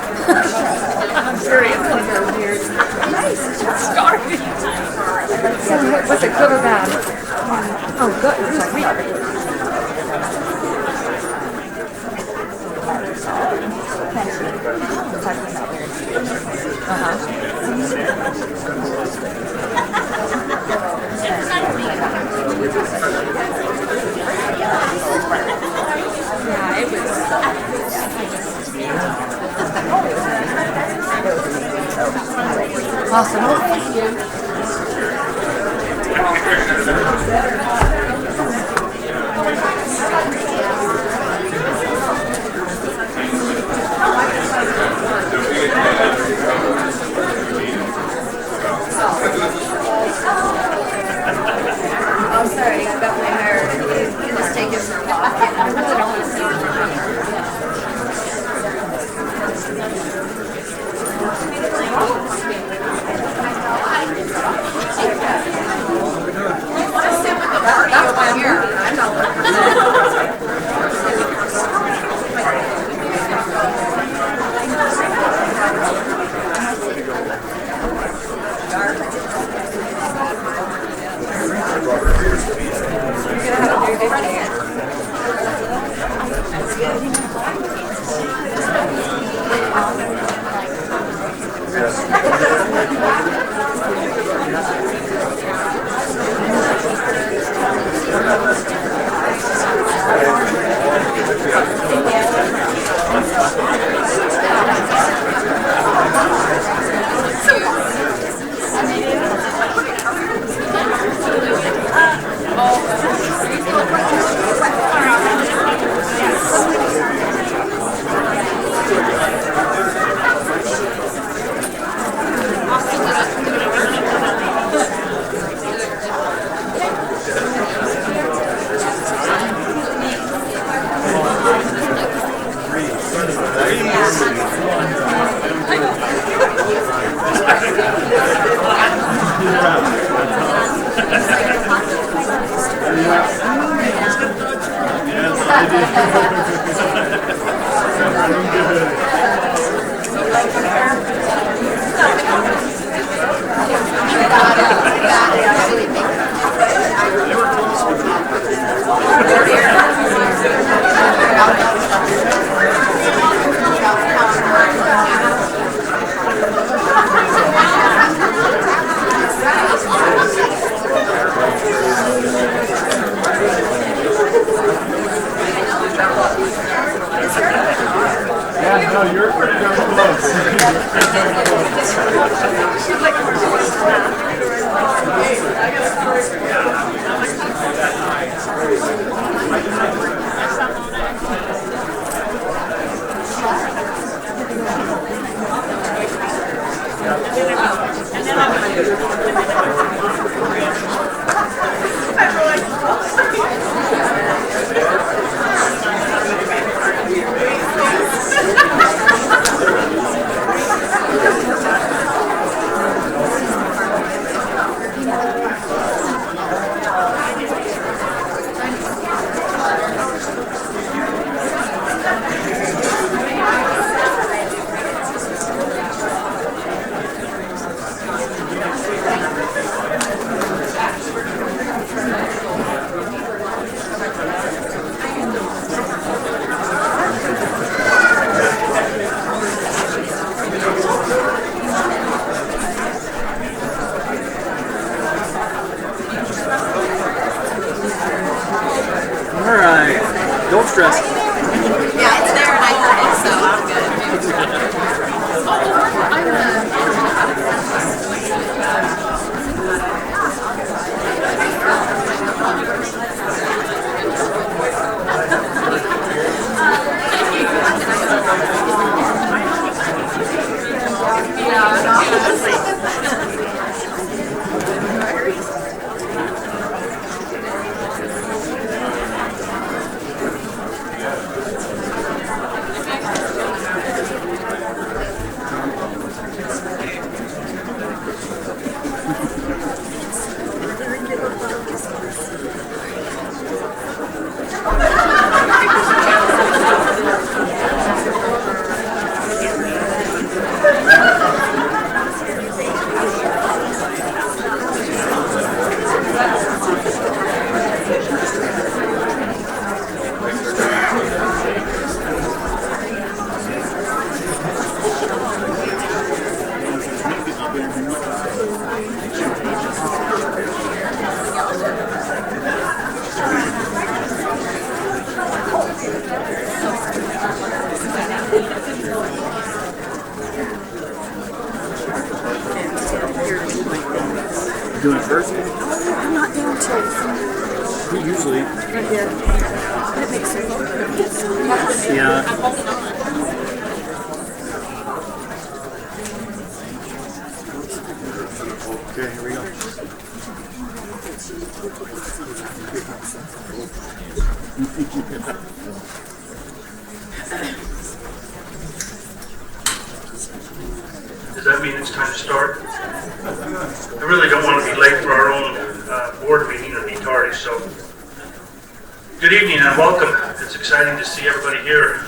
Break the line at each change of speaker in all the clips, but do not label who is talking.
I'm serious. Starving. Was it good or bad? Oh, good. Yeah, it was. Awesome. Thank you.
I'm sorry, I got my hair. You just take it for a walk. I really don't want to see it. That's why I'm here. I'm not
doing it first?
I'm not down till
Usually.
right here. That makes sense.
Yeah. Okay, here we go.
Does that mean it's time to start? I really don't want to be late for our own board meeting or be tardy, so. Good evening and welcome. It's exciting to see everybody here.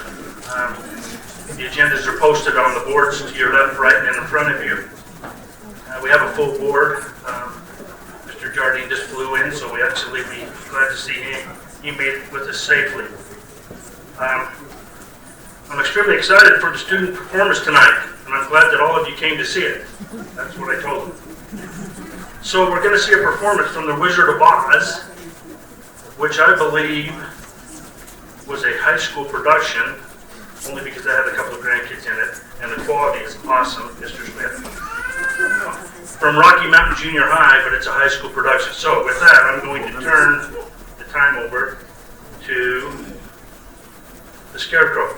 The agendas are posted on the boards to your left, right, and in front of you. We have a full board. Mr. Jardine just flew in, so we actually be glad to see him. He made it with us safely. I'm extremely excited for the student performance tonight, and I'm glad that all of you came to see it. That's what I told them. So we're going to see a performance from The Wizard of Oz, which I believe was a high school production, only because I had a couple of grandkids in it, and the quality is awesome, Mr. Smith. From Rocky Mountain Junior High, but it's a high school production. So with that, I'm going to turn the time over to the Scarecrow.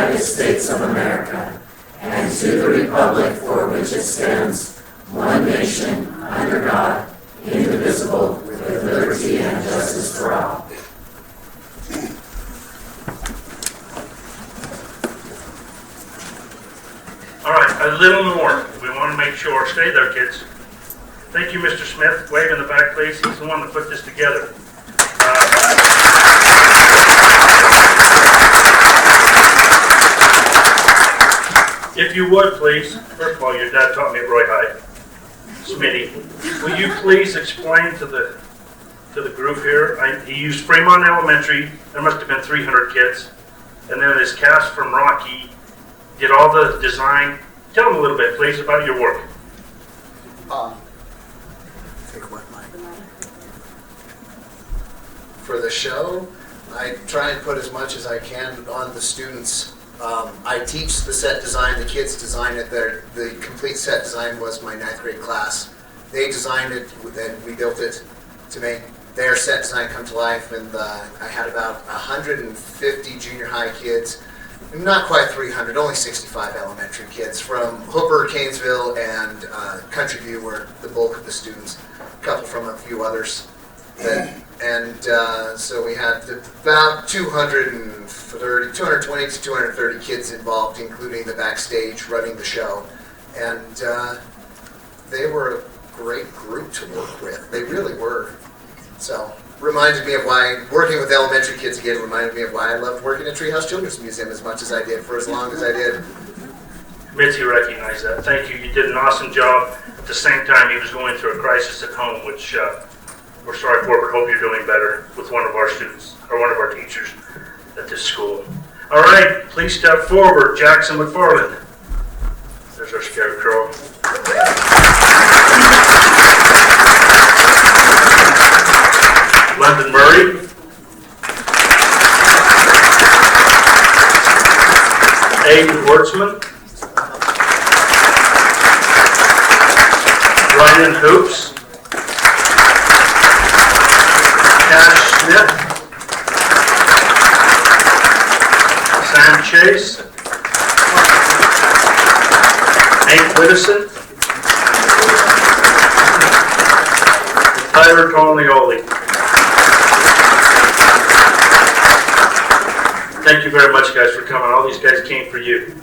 United States of America and to the republic for which it stands, one nation, under God, indivisible, with liberty and justice for all.
All right, a little more. We want to make sure. Stay there, kids. Thank you, Mr. Smith. Wave in the back, please. He's the one that put this together. If you would, please. First of all, your dad taught me at Roy High. Smitty, will you please explain to the group here? He used Fremont Elementary. There must have been 300 kids. And then his cast from Rocky did all the design. Tell them a little bit, please, about your work.
For the show, I try and put as much as I can on the students. I teach the set design, the kids design it. The complete set design was my 9th grade class. They designed it, and we built it to make their set design come to life. And I had about 150 junior high kids, not quite 300, only 65 elementary kids from Hooper, Canesville, and Country View were the bulk of the students, a couple from a few others. So we had about 220 to 230 kids involved, including the backstage running the show. And they were a great group to work with. They really were. So reminded me of why, working with elementary kids again, reminded me of why I loved working at Treehouse Children's Museum as much as I did for as long as I did.
Mitzi recognized that. Thank you. You did an awesome job. At the same time, he was going through a crisis at home, which we're sorry for, but hope you're doing better with one of our students, or one of our teachers at this school. All right, please step forward, Jackson McFarland. There's our scarecrow. London Murray. Aiden Wortsman. Ryan Hoops. Cash Smith. Sam Chase. Nate Whittison. Tyler Tonioli. Thank you very much, guys, for coming. All these guys came for you.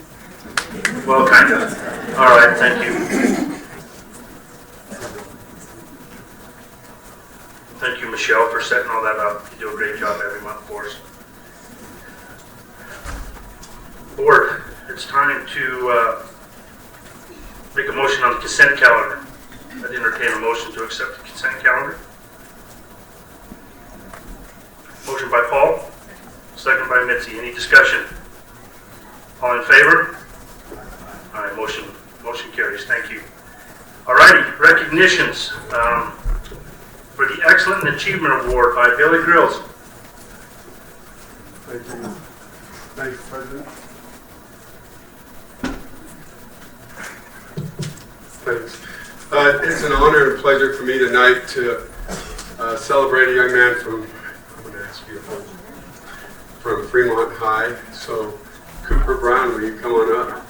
Well, kind of. All right, thank you. Thank you, Michelle, for setting all that up. You do a great job every month for us. Board, it's time to make a motion on the consent calendar. I'd entertain a motion to accept the consent calendar. Motion by Paul, second by Mitzi. Any discussion? All in favor? All right, motion carries. Thank you. All righty, recognitions. For the Excellent Achievement Award by Billy Grills.
Thank you. Thanks, President. Thanks. It's an honor and pleasure for me tonight to celebrate a young man from Fremont High. So, Cooper Brown, will you come on up?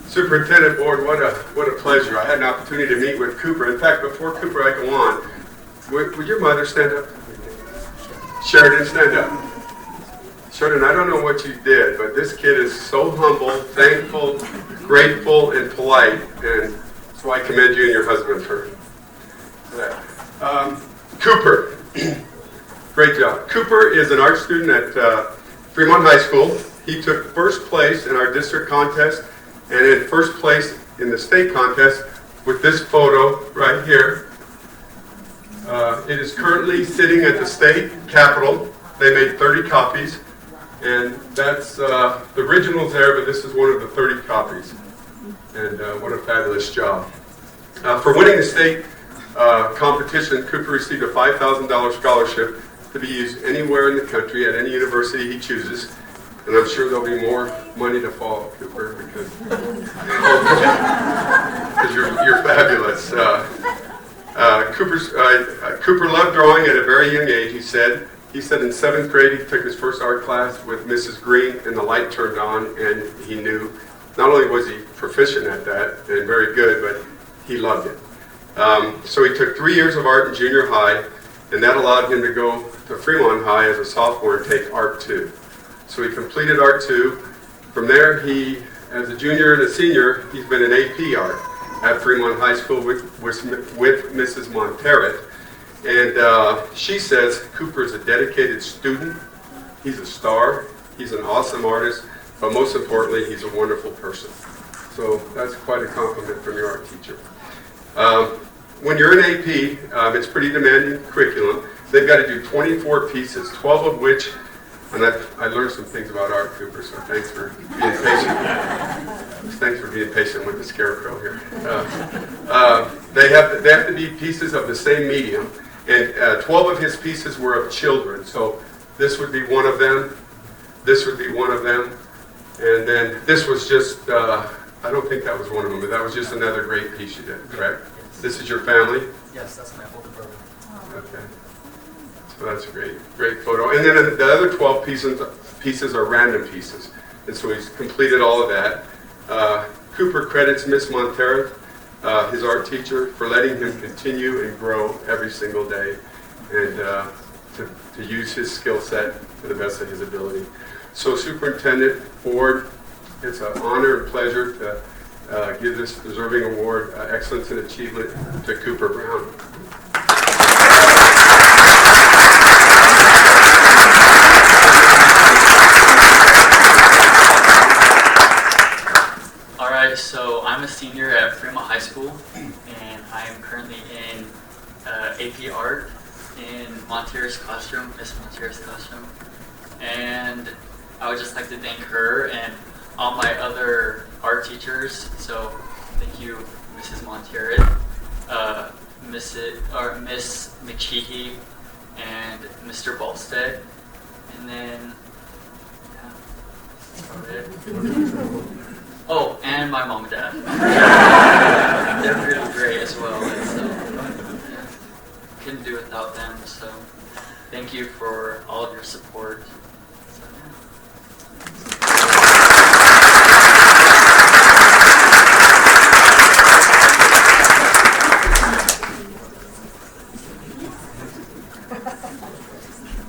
Superintendent Board, what a pleasure. I had an opportunity to meet with Cooper. In fact, before Cooper, I go on, would your mother stand up? Sheridan, stand up. Sheridan, I don't know what you did, but this kid is so humble, thankful, grateful, and polite, and so I commend you and your husband for that. Cooper, great job. Cooper is an art student at Fremont High School. He took first place in our district contest and in first place in the state contest with this photo right here. It is currently sitting at the state capitol. They made 30 copies, and that's the original's there, but this is one of the 30 copies. And what a fabulous job. For winning the state competition, Cooper received a $5,000 scholarship to be used anywhere in the country at any university he chooses. And I'm sure there'll be more money to follow, Cooper, because you're fabulous. Cooper loved drawing at a very young age, he said. He said in 7th grade he took his first art class with Mrs. Green, and the light turned on, and he knew not only was he proficient at that and very good, but he loved it. So he took 3 years of art in junior high, and that allowed him to go to Fremont High as a sophomore and take Art 2. So he completed Art 2. From there, he, as a junior and a senior, he's been in AP Art at Fremont High School with Mrs. Monteret. And she says Cooper is a dedicated student, he's a star, he's an awesome artist, but most importantly, he's a wonderful person. So that's quite a compliment from your art teacher. When you're in AP, it's pretty demanding curriculum. They've got to do 24 pieces, 12 of which, and I learned some things about art, Cooper, so thanks for being patient. Thanks for being patient with the scarecrow here. They have to be pieces of the same medium, and 12 of his pieces were of children. So this would be one of them, this would be one of them, and then this was just, I don't think that was one of them, but that was just another great piece you did, correct? This is your family?
Yes, that's my older brother.
Okay. So that's a great photo. And then the other 12 pieces are random pieces. And so he's completed all of that. Cooper credits Miss Monteret, his art teacher, for letting him continue and grow every single day and to use his skill set to the best of his ability. So Superintendent Ford, it's an honor and pleasure to give this deserving award, Excellence in Achievement, to Cooper Brown.
Alright, so I'm a senior at Fremont High School, and I am currently in AP Art in Monteret's classroom, Miss Monteret's classroom. And I would just like to thank her and all my other art teachers. So thank you, Mrs. Monteret, Miss McCheehey, and Mr. Balstead. And then, yeah, that's about it. Oh, and my mom and dad. They're really great as well. And so, yeah, couldn't do without them. So thank you for all of your support. So, yeah.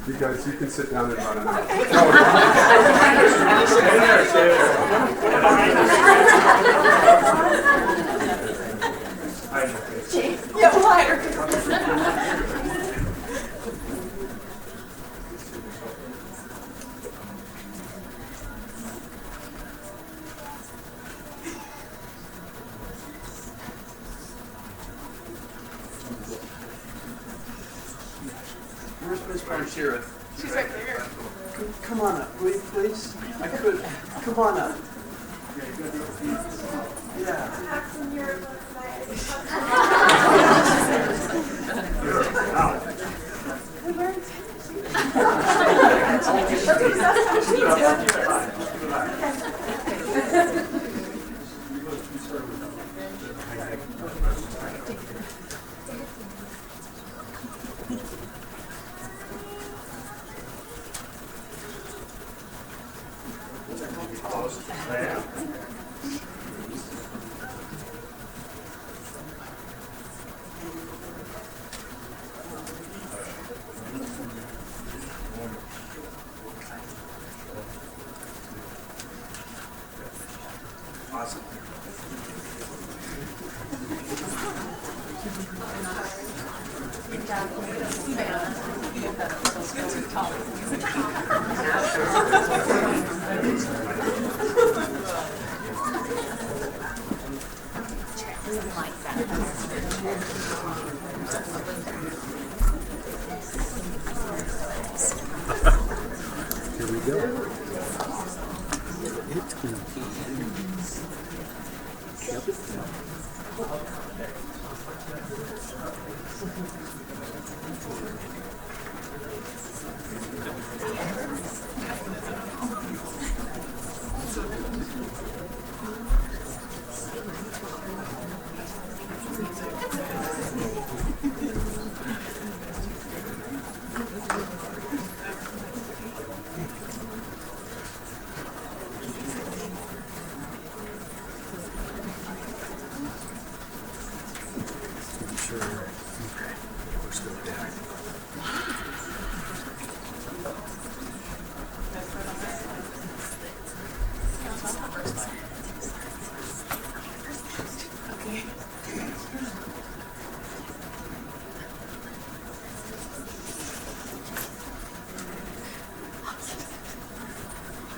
You guys, you can sit down in about an hour.
Where's Miss Monteret?
She's right there.
Come on up, will you please? I could. Come on up. Yeah.
Awesome.
Here we go.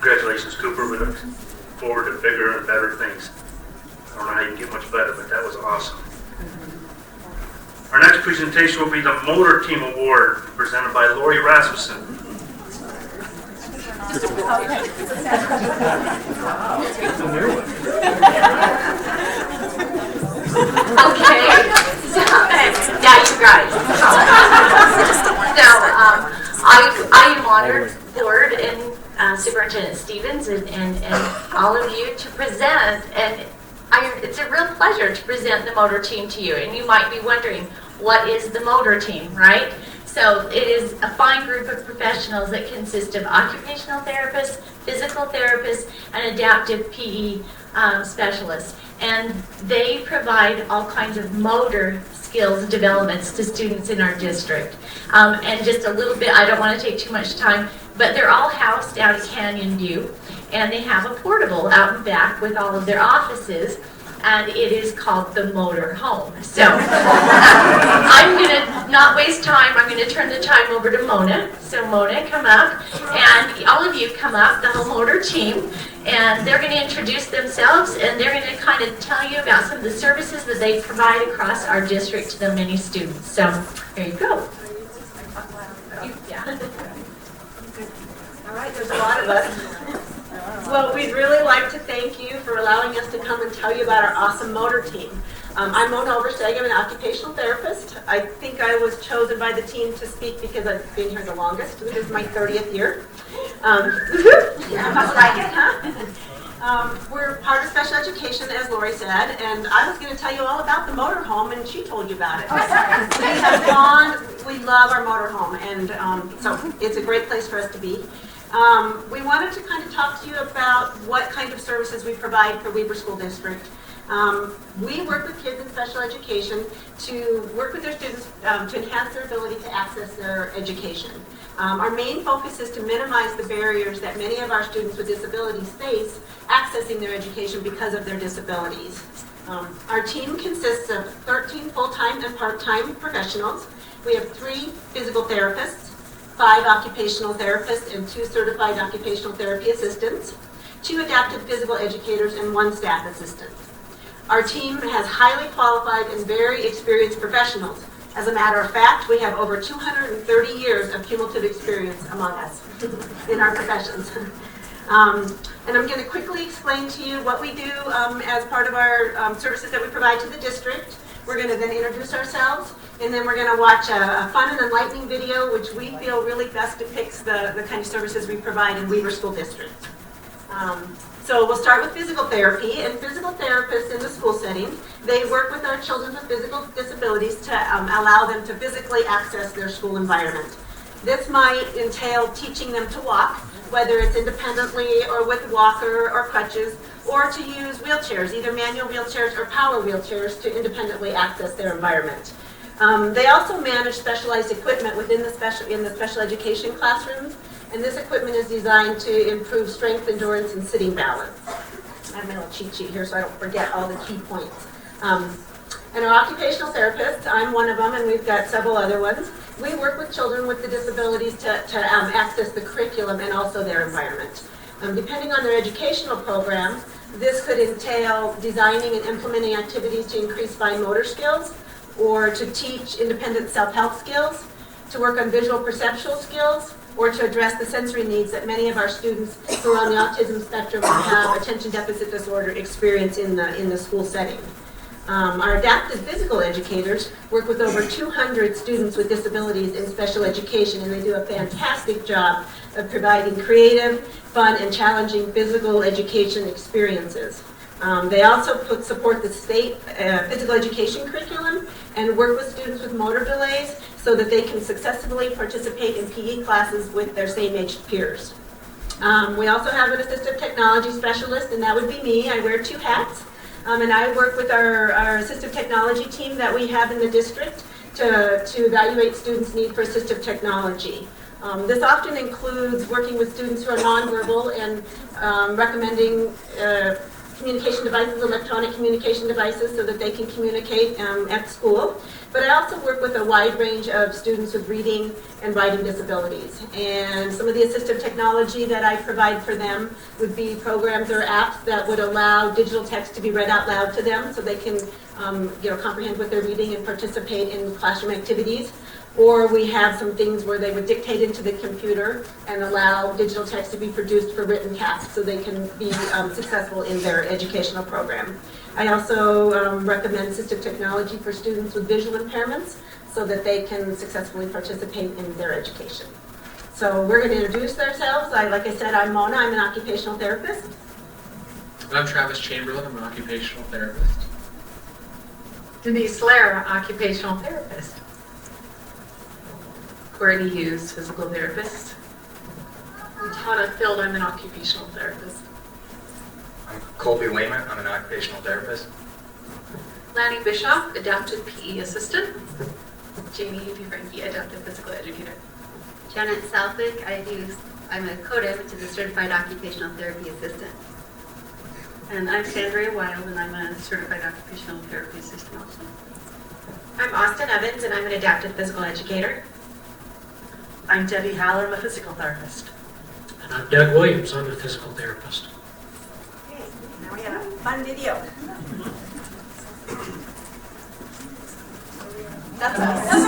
Congratulations, Cooper. We look forward to bigger and better things. I don't know how you can get much better, but that was awesome. Our next presentation will be the Motor Team Award, presented by Lori Rasmussen.
Okay. Yeah, you guys. I am honored, Board and Superintendent Stevens and all of you to present, and it's a real pleasure to present the Motor Team to you. And you might be wondering, what is the Motor Team, right? So it is a fine group of professionals that consist of occupational therapists, physical therapists, and adaptive PE specialists. And they provide all kinds of motor skills developments to students in our district. And just a little bit, I don't want to take too much time, but they're all housed out at Canyon View, and they have a portable out and back with all of their offices, and it is called the Motor Home. So I'm going to not waste time. I'm going to turn the time over to Mona. So Mona, come up, and all of you come up, the whole Motor Team, and they're going to introduce themselves, and they're going to kind of tell you about some of the services that they provide across our district to the many students. So there you go.
All right, there's a lot of us. Well, we'd really like to thank you for allowing us to come and tell you about our awesome Motor Team. I'm Mona Oversteg. I'm an occupational therapist. I think I was chosen by the team to speak because I've been here the longest. This is my 30th year. Yeah, must like it, huh? We're part of special education, as Lori said, and I was going to tell you all about the Motor Home, and she told you about it. We love our Motor Home, and so it's a great place for us to be. We wanted to kind of talk to you about what kind of services we provide for Weber School District. We work with kids in special education to work with their students to enhance their ability to access their education. Our main focus is to minimize the barriers that many of our students with disabilities face accessing their education because of their disabilities. Our team consists of 13 full-time and part-time professionals. We have 3 physical therapists, 5 occupational therapists, and 2 certified occupational therapy assistants, 2 adaptive physical educators, and 1 staff assistant. Our team has highly qualified and very experienced professionals. As a matter of fact, we have over 230 years of cumulative experience among us in our professions. And I'm going to quickly explain to you what we do as part of our services that we provide to the district. We're going to then introduce ourselves, and then we're going to watch a fun and enlightening video, which we feel really best depicts the kind of services we provide in Weber School District. So we'll start with physical therapy, and physical therapists in the school setting, they work with our children with physical disabilities to allow them to physically access their school environment. This might entail teaching them to walk, whether it's independently or with walker or crutches, or to use wheelchairs, either manual wheelchairs or power wheelchairs, to independently access their environment. They also manage specialized equipment within the special education classrooms, and this equipment is designed to improve strength, endurance, and sitting balance. I have my little cheat sheet here so I don't forget all the key points. And our occupational therapists, I'm one of them, and we've got several other ones. We work with children with the disabilities to access the curriculum and also their environment. Depending on their educational program, this could entail designing and implementing activities to increase fine motor skills, or to teach independent self-help skills, to work on visual perceptual skills, or to address the sensory needs that many of our students who are on the autism spectrum have attention deficit disorder experience in the school setting. Our adaptive physical educators work with over 200 students with disabilities in special education, and they do a fantastic job of providing creative, fun, and challenging physical education experiences. They also support the state physical education curriculum and work with students with motor delays so that they can successfully participate in PE classes with their same-aged peers. We also have an assistive technology specialist, and that would be me. I wear 2 hats. And I work with our assistive technology team that we have in the district to evaluate students' need for assistive technology. This often includes working with students who are nonverbal and recommending communication devices, electronic communication devices, so that they can communicate at school. But I also work with a wide range of students with reading and writing disabilities. And some of the assistive technology that I provide for them would be programs or apps that would allow digital text to be read out loud to them so they can comprehend what they're reading and participate in classroom activities. Or we have some things where they would dictate into the computer and allow digital text to be produced for written tasks so they can be successful in their educational program. I also recommend assistive technology for students with visual impairments so that they can successfully participate in their education. So we're going to introduce ourselves. Like I said, I'm Mona. I'm an occupational therapist.
I'm Travis Chamberlain. I'm an occupational therapist.
Denise Lara, occupational therapist. Courtney Hughes, physical therapist.
I'm Tana Field, I'm an occupational therapist.
I'm Colby Wayman. I'm an occupational therapist.
Lanny Bischoff, adaptive PE assistant. Jamie Frankie, adaptive physical educator.
Janet Southwick, I'm a CODA, which is a certified occupational therapy assistant.
And I'm Sandra Wild, and I'm a certified occupational therapy assistant also.
I'm Austin Evans, and I'm an adaptive physical educator.
I'm Debbie Haller, I'm a physical therapist.
And I'm Doug Williams, I'm a physical therapist.
Okay, now we have a fun video. That's us.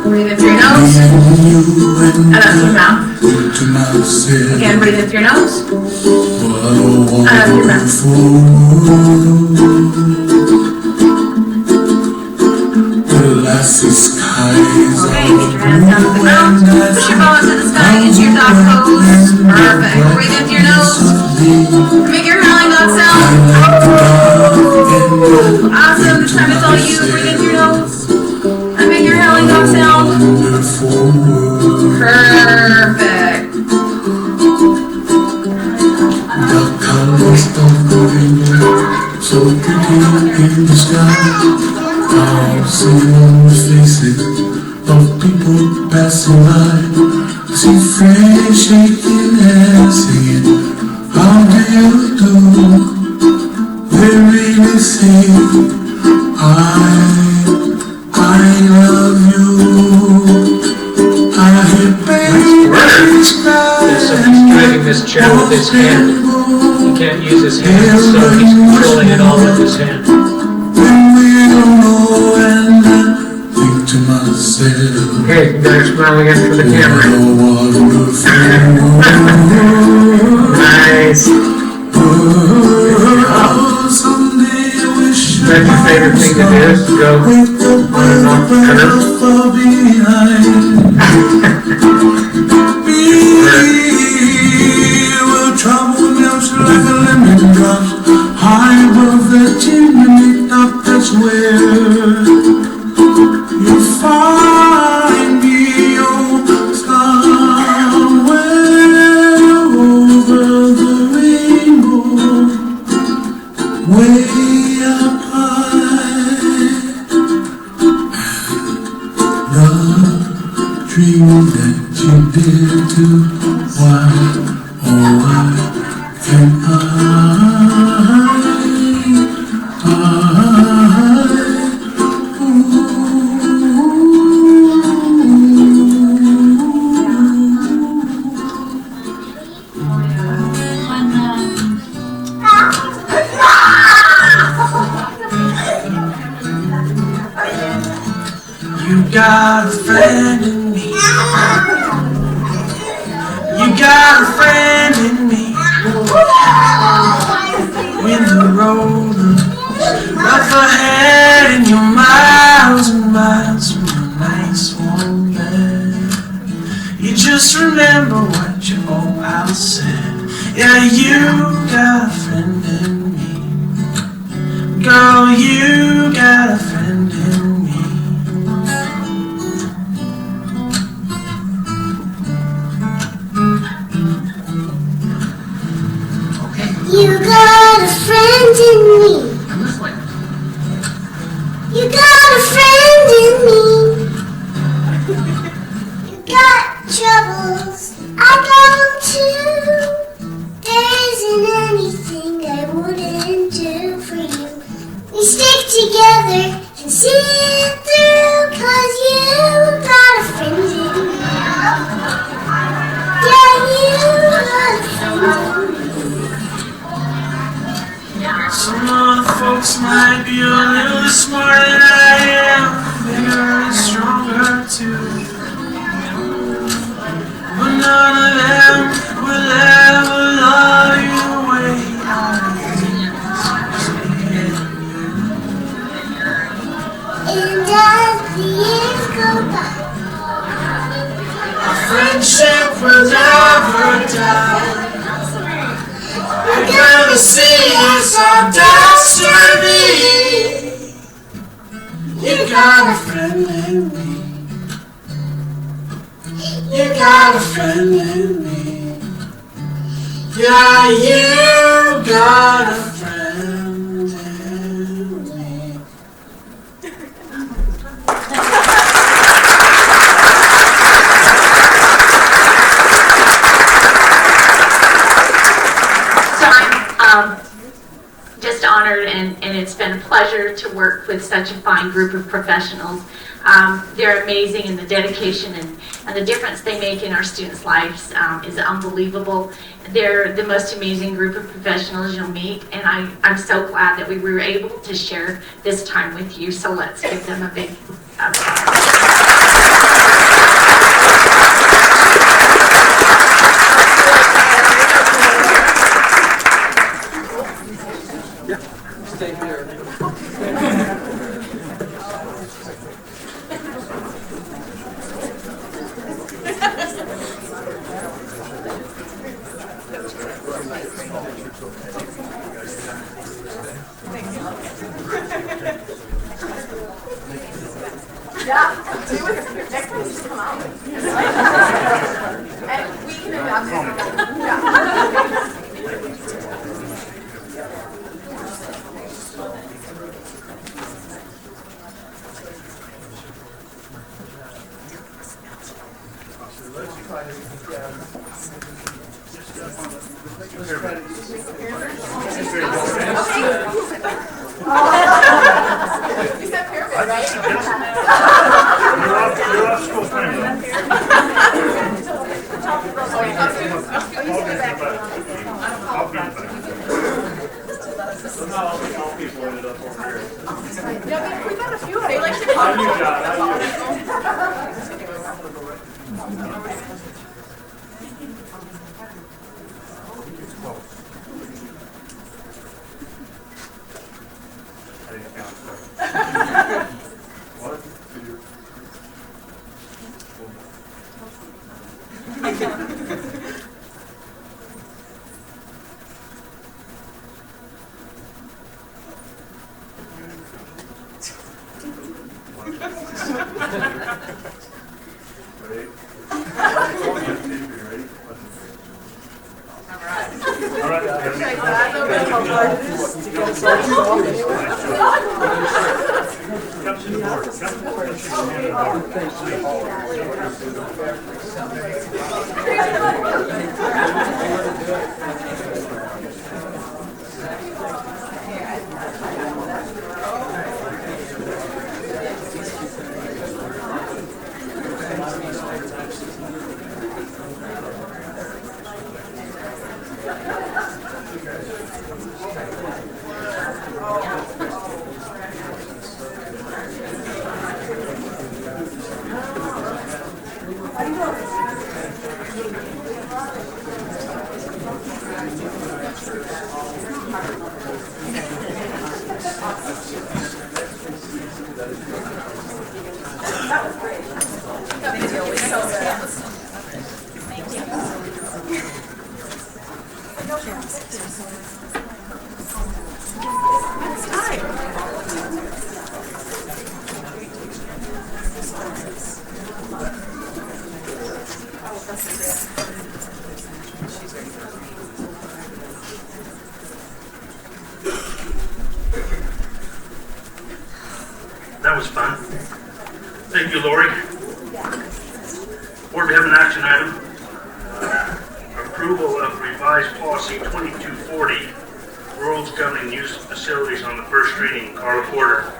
Breathe in through your nose, and out through your mouth. Again, breathe in through your nose, and out through your mouth. glassy skies
Okay, get your hands down to the ground. Push your bow into the sky into your dog pose. Perfect. Breathe into your nose. Make your howling dog sound. Awesome. This time it's all you. Breathe into your nose. And make your howling dog sound. Perfect.
The colors of the rainbow, so pretty in the sky. I'll see on the faces of people passing by. See friends shaking hands, singing, how do you do? They really say, I love you. I hear babies cry.
He's dragging this chair with his hand. He can't use his hand, so he's controlling it all with his hand.
When we don't know, and I think to myself,
Okay, you better smile again for the camera. Nice.
Someday I wish
That's your favorite thing to do, is to go on and off the curve.
Well, trouble melts like a lemon drops high above the chimney top. That's where you find me, oh, somewhere over the rainbow, way up high. The dream that you did to, why, oh, why can't You got a friend in me. You got a friend in me. When the road looks rough ahead and you're miles and miles from your nice warm bed, you just remember what your old pal said. Yeah, you got a friend in me. Girl, you got a friend in me.
You got a friend in me. You got a friend in me. You got troubles, I got too. There isn't anything I wouldn't do for you. We stick together and see it through, 'cause you got a friend in me. Yeah, you got a friend in me.
Some other folks might be a little smarter than I am, bigger and stronger too. But none of them will ever love you the way I do.
And as the years go by,
Our friendship will never die. We're gonna see it's our destiny. You got a friend in me. You got a friend in me. Yeah, you got a friend in me.
So I'm just honored, and it's been a pleasure to work with such a fine group of professionals. They're amazing, and the dedication and the difference they make in our students' lives is unbelievable. They're the most amazing group of professionals you'll meet, and I'm so glad that we were able to share this time with you. So let's give them a big applause.
Stay here.
Next time you should come out. And we can announce it. Yeah. You said pyramid, right?
You're off school time though. I'll be back. All people ended up over here.
Yeah, we got a few. They like to come.
That was fun. Thank you, Lori. Board, we have an action item. Approval of revised policy 2240, rules governing use of facilities on the first reading. Carla Porter.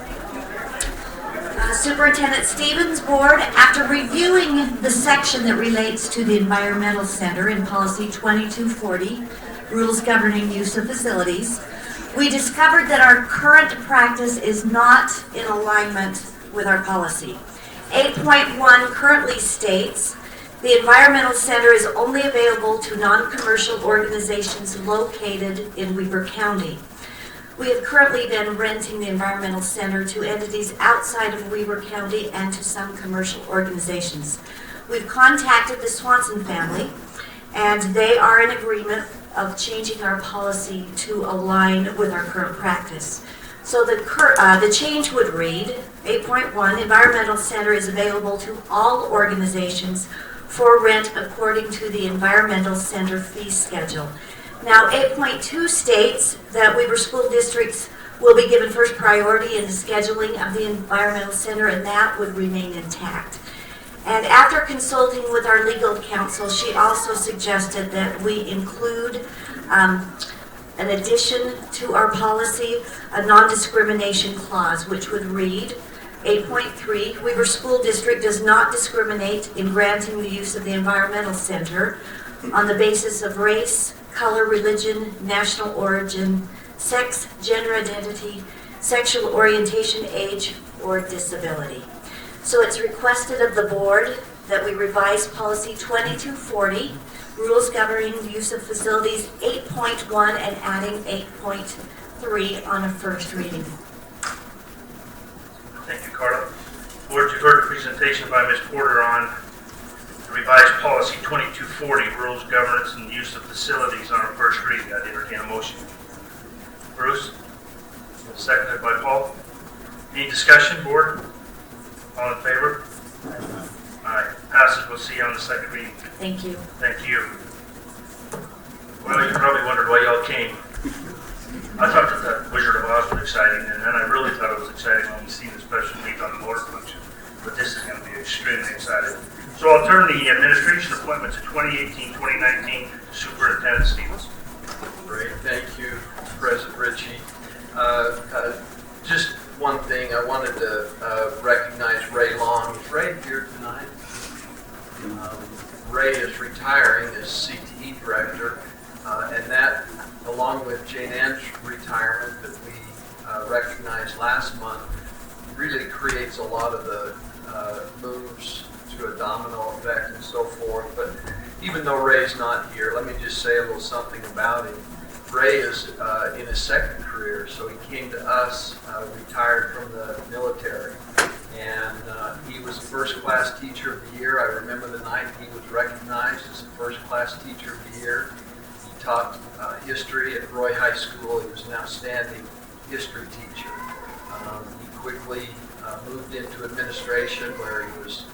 Superintendent Stevens, Board, after reviewing the section that relates to the Environmental Center in Policy 2240, Rules Governing Use of Facilities, we discovered that our current practice is not in alignment with our policy. 8.1 currently states, the Environmental Center is only available to non-commercial organizations located in Weber County. We have currently been renting the Environmental Center to entities outside of Weber County and to some commercial organizations. We've contacted the Swanson family, and they are in agreement of changing our policy to align with our current practice. So the change would read, 8.1, Environmental Center is available to all organizations for rent according to the Environmental Center fee schedule. Now, 8.2 states that Weber School Districts will be given first priority in the scheduling of the Environmental Center, and that would remain intact. And after consulting with our legal counsel, she also suggested that we include an addition to our policy, a non-discrimination clause, which would read, 8.3, Weber School District does not discriminate in granting the use of the Environmental Center on the basis of race, color, religion, national origin, sex, gender identity, sexual orientation, age, or disability. So it's requested of the board that we revise policy 2240, rules governing the use of facilities 8.1 and adding 8.3 on a first reading.
Thank you, Carla. Board, you've heard a presentation by Ms. Porter on the revised policy 2240, rules, governance, and use of facilities on our first reading. I'd entertain a motion. Bruce, seconded by Paul. Any discussion, board? All in favor? passes. We'll see you on the second reading.
Thank you.
Thank you. Well, you probably wondered why y'all came. I thought that the Wizard of Oz was exciting, and then I really thought it was exciting when we see the special meet on the motor function. But this is going to be extremely exciting. So I'll turn the administration appointments of 2018-2019 to Superintendent Stevens.
Great, thank you, President Ritchie. Just one thing, I wanted to recognize Ray Long. Is Ray here tonight? Ray is retiring as CTE director, and that, along with Jane Ann's retirement that we recognized last month, really creates a lot of the moves to a domino effect and so forth. But even though Ray's not here, let me just say a little something about him. Ray is in his second career, so he came to us, retired from the military, and he was the first-class teacher of the year. I remember the night he was recognized as the first-class teacher of the year. He taught history at Roy High School. He was an outstanding history teacher. He quickly moved into administration, where he was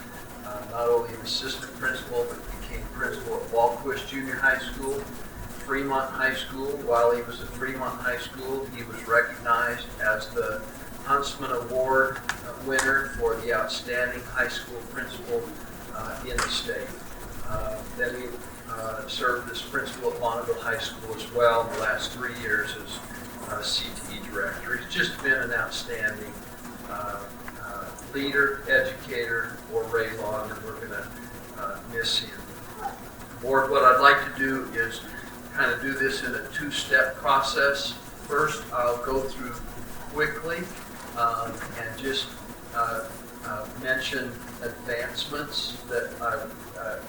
not only an assistant principal, but became principal at Walquist Junior High School, Fremont High School. While he was at Fremont High School, he was recognized as the Huntsman Award winner for the outstanding high school principal in the state. Then he served as principal at Bonneville High School as well in the last 3 years as CTE director. He's just been an outstanding leader, educator for Ray Long, and we're going to miss him. Board, what I'd like to do is kind of do this in a two-step process. First, I'll go through quickly and just mention advancements that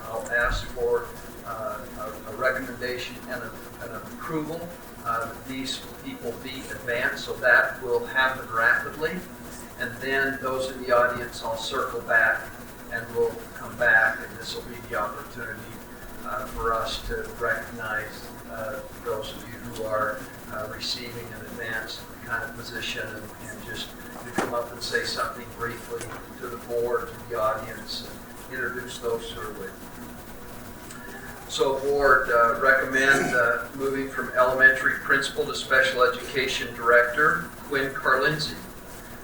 I'll ask for a recommendation and an approval. These people be advanced, so that will happen rapidly. And then those in the audience, I'll circle back and we'll come back, and this will be the opportunity for us to recognize those of you who are receiving an advanced kind of position, and just to come up and say something briefly to the board, to the audience, and introduce those who are with you. So board recommend moving from elementary principal to special education director, Quinn Carlinzi.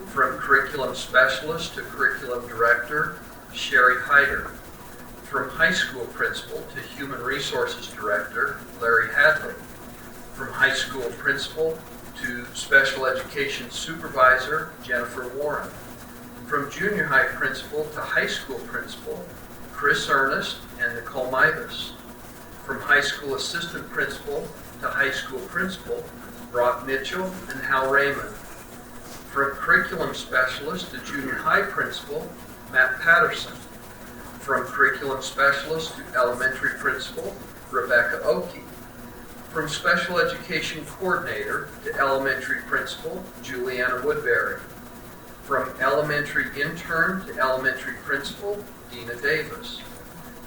From curriculum specialist to curriculum director, Sherry Hyder. From high school principal to human resources director, Larry Hadley. From high school principal to special education supervisor, Jennifer Warren. From junior high principal to high school principal, Chris Ernest and Nicole Mivas. From high school assistant principal to high school principal, Brock Mitchell and Hal Raymond. From curriculum specialist to junior high principal, Matt Patterson. From curriculum specialist to elementary principal, Rebecca Oakey. From special education coordinator to elementary principal, Juliana Woodbury. From elementary intern to elementary principal, Dina Davis.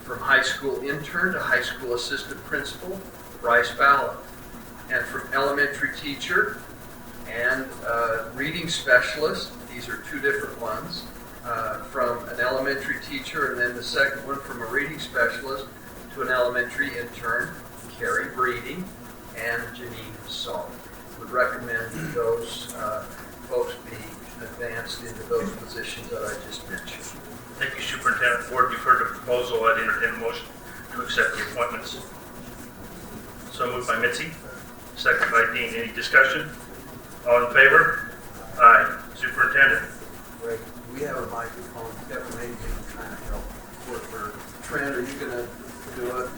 From high school intern to high school assistant principal, Bryce Ballot. And from elementary teacher and reading specialist, these are two different ones, from an elementary teacher, and then the second one from a reading specialist to an elementary intern, Carrie Breeding and Janine Salt. Would recommend that those folks be advanced into those positions that I just mentioned.
Thank you, Superintendent. Board, you've heard the proposal. I'd entertain a motion to accept the appointments. So moved by Mitzi, second by Dean. Any discussion? All in favor? Aye. Superintendent.
Great. We have a microphone. Kevin, maybe you can kind of help work for Trent. Are you going to do it?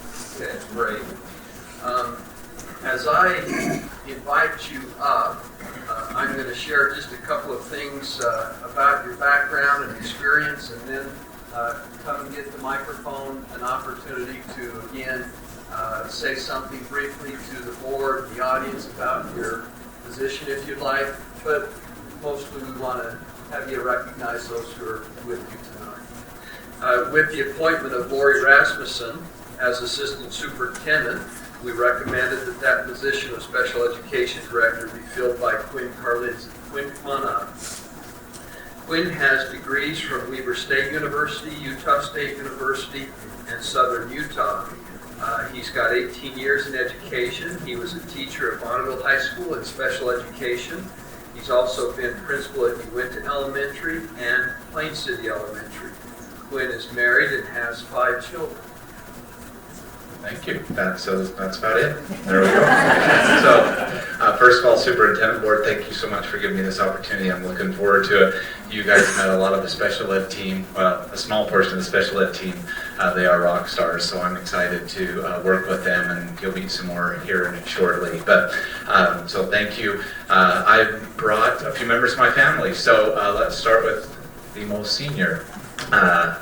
Okay, great. As I invite you up, I'm going to share just a couple of things about your background and experience, and then come and get the microphone, an opportunity to, again, say something briefly to the board, the audience, about your position if you'd like, but mostly we want to have you recognize those who are with you tonight. With the appointment of Lori Rasmussen as Assistant Superintendent, we recommended that that position of Special Education Director be filled by Quinn Carlinzi. Quinn, come on up. Quinn has degrees from Weber State University, Utah State University, and Southern Utah. He's got 18 years in education. He was a teacher at Bonneville High School in special education. He's also been principal at Uinta Elementary and Plain City Elementary. Quinn is married and has 5 children.
Thank you. That's about it. There we go. So, first of all, Superintendent Board, thank you so much for giving me this opportunity. I'm looking forward to it. You guys met a lot of the special ed team, well, a small portion of the special ed team. They are rock stars, so I'm excited to work with them, and you'll meet some more here shortly. But so thank you. I brought a few members of my family, so let's start with the most senior,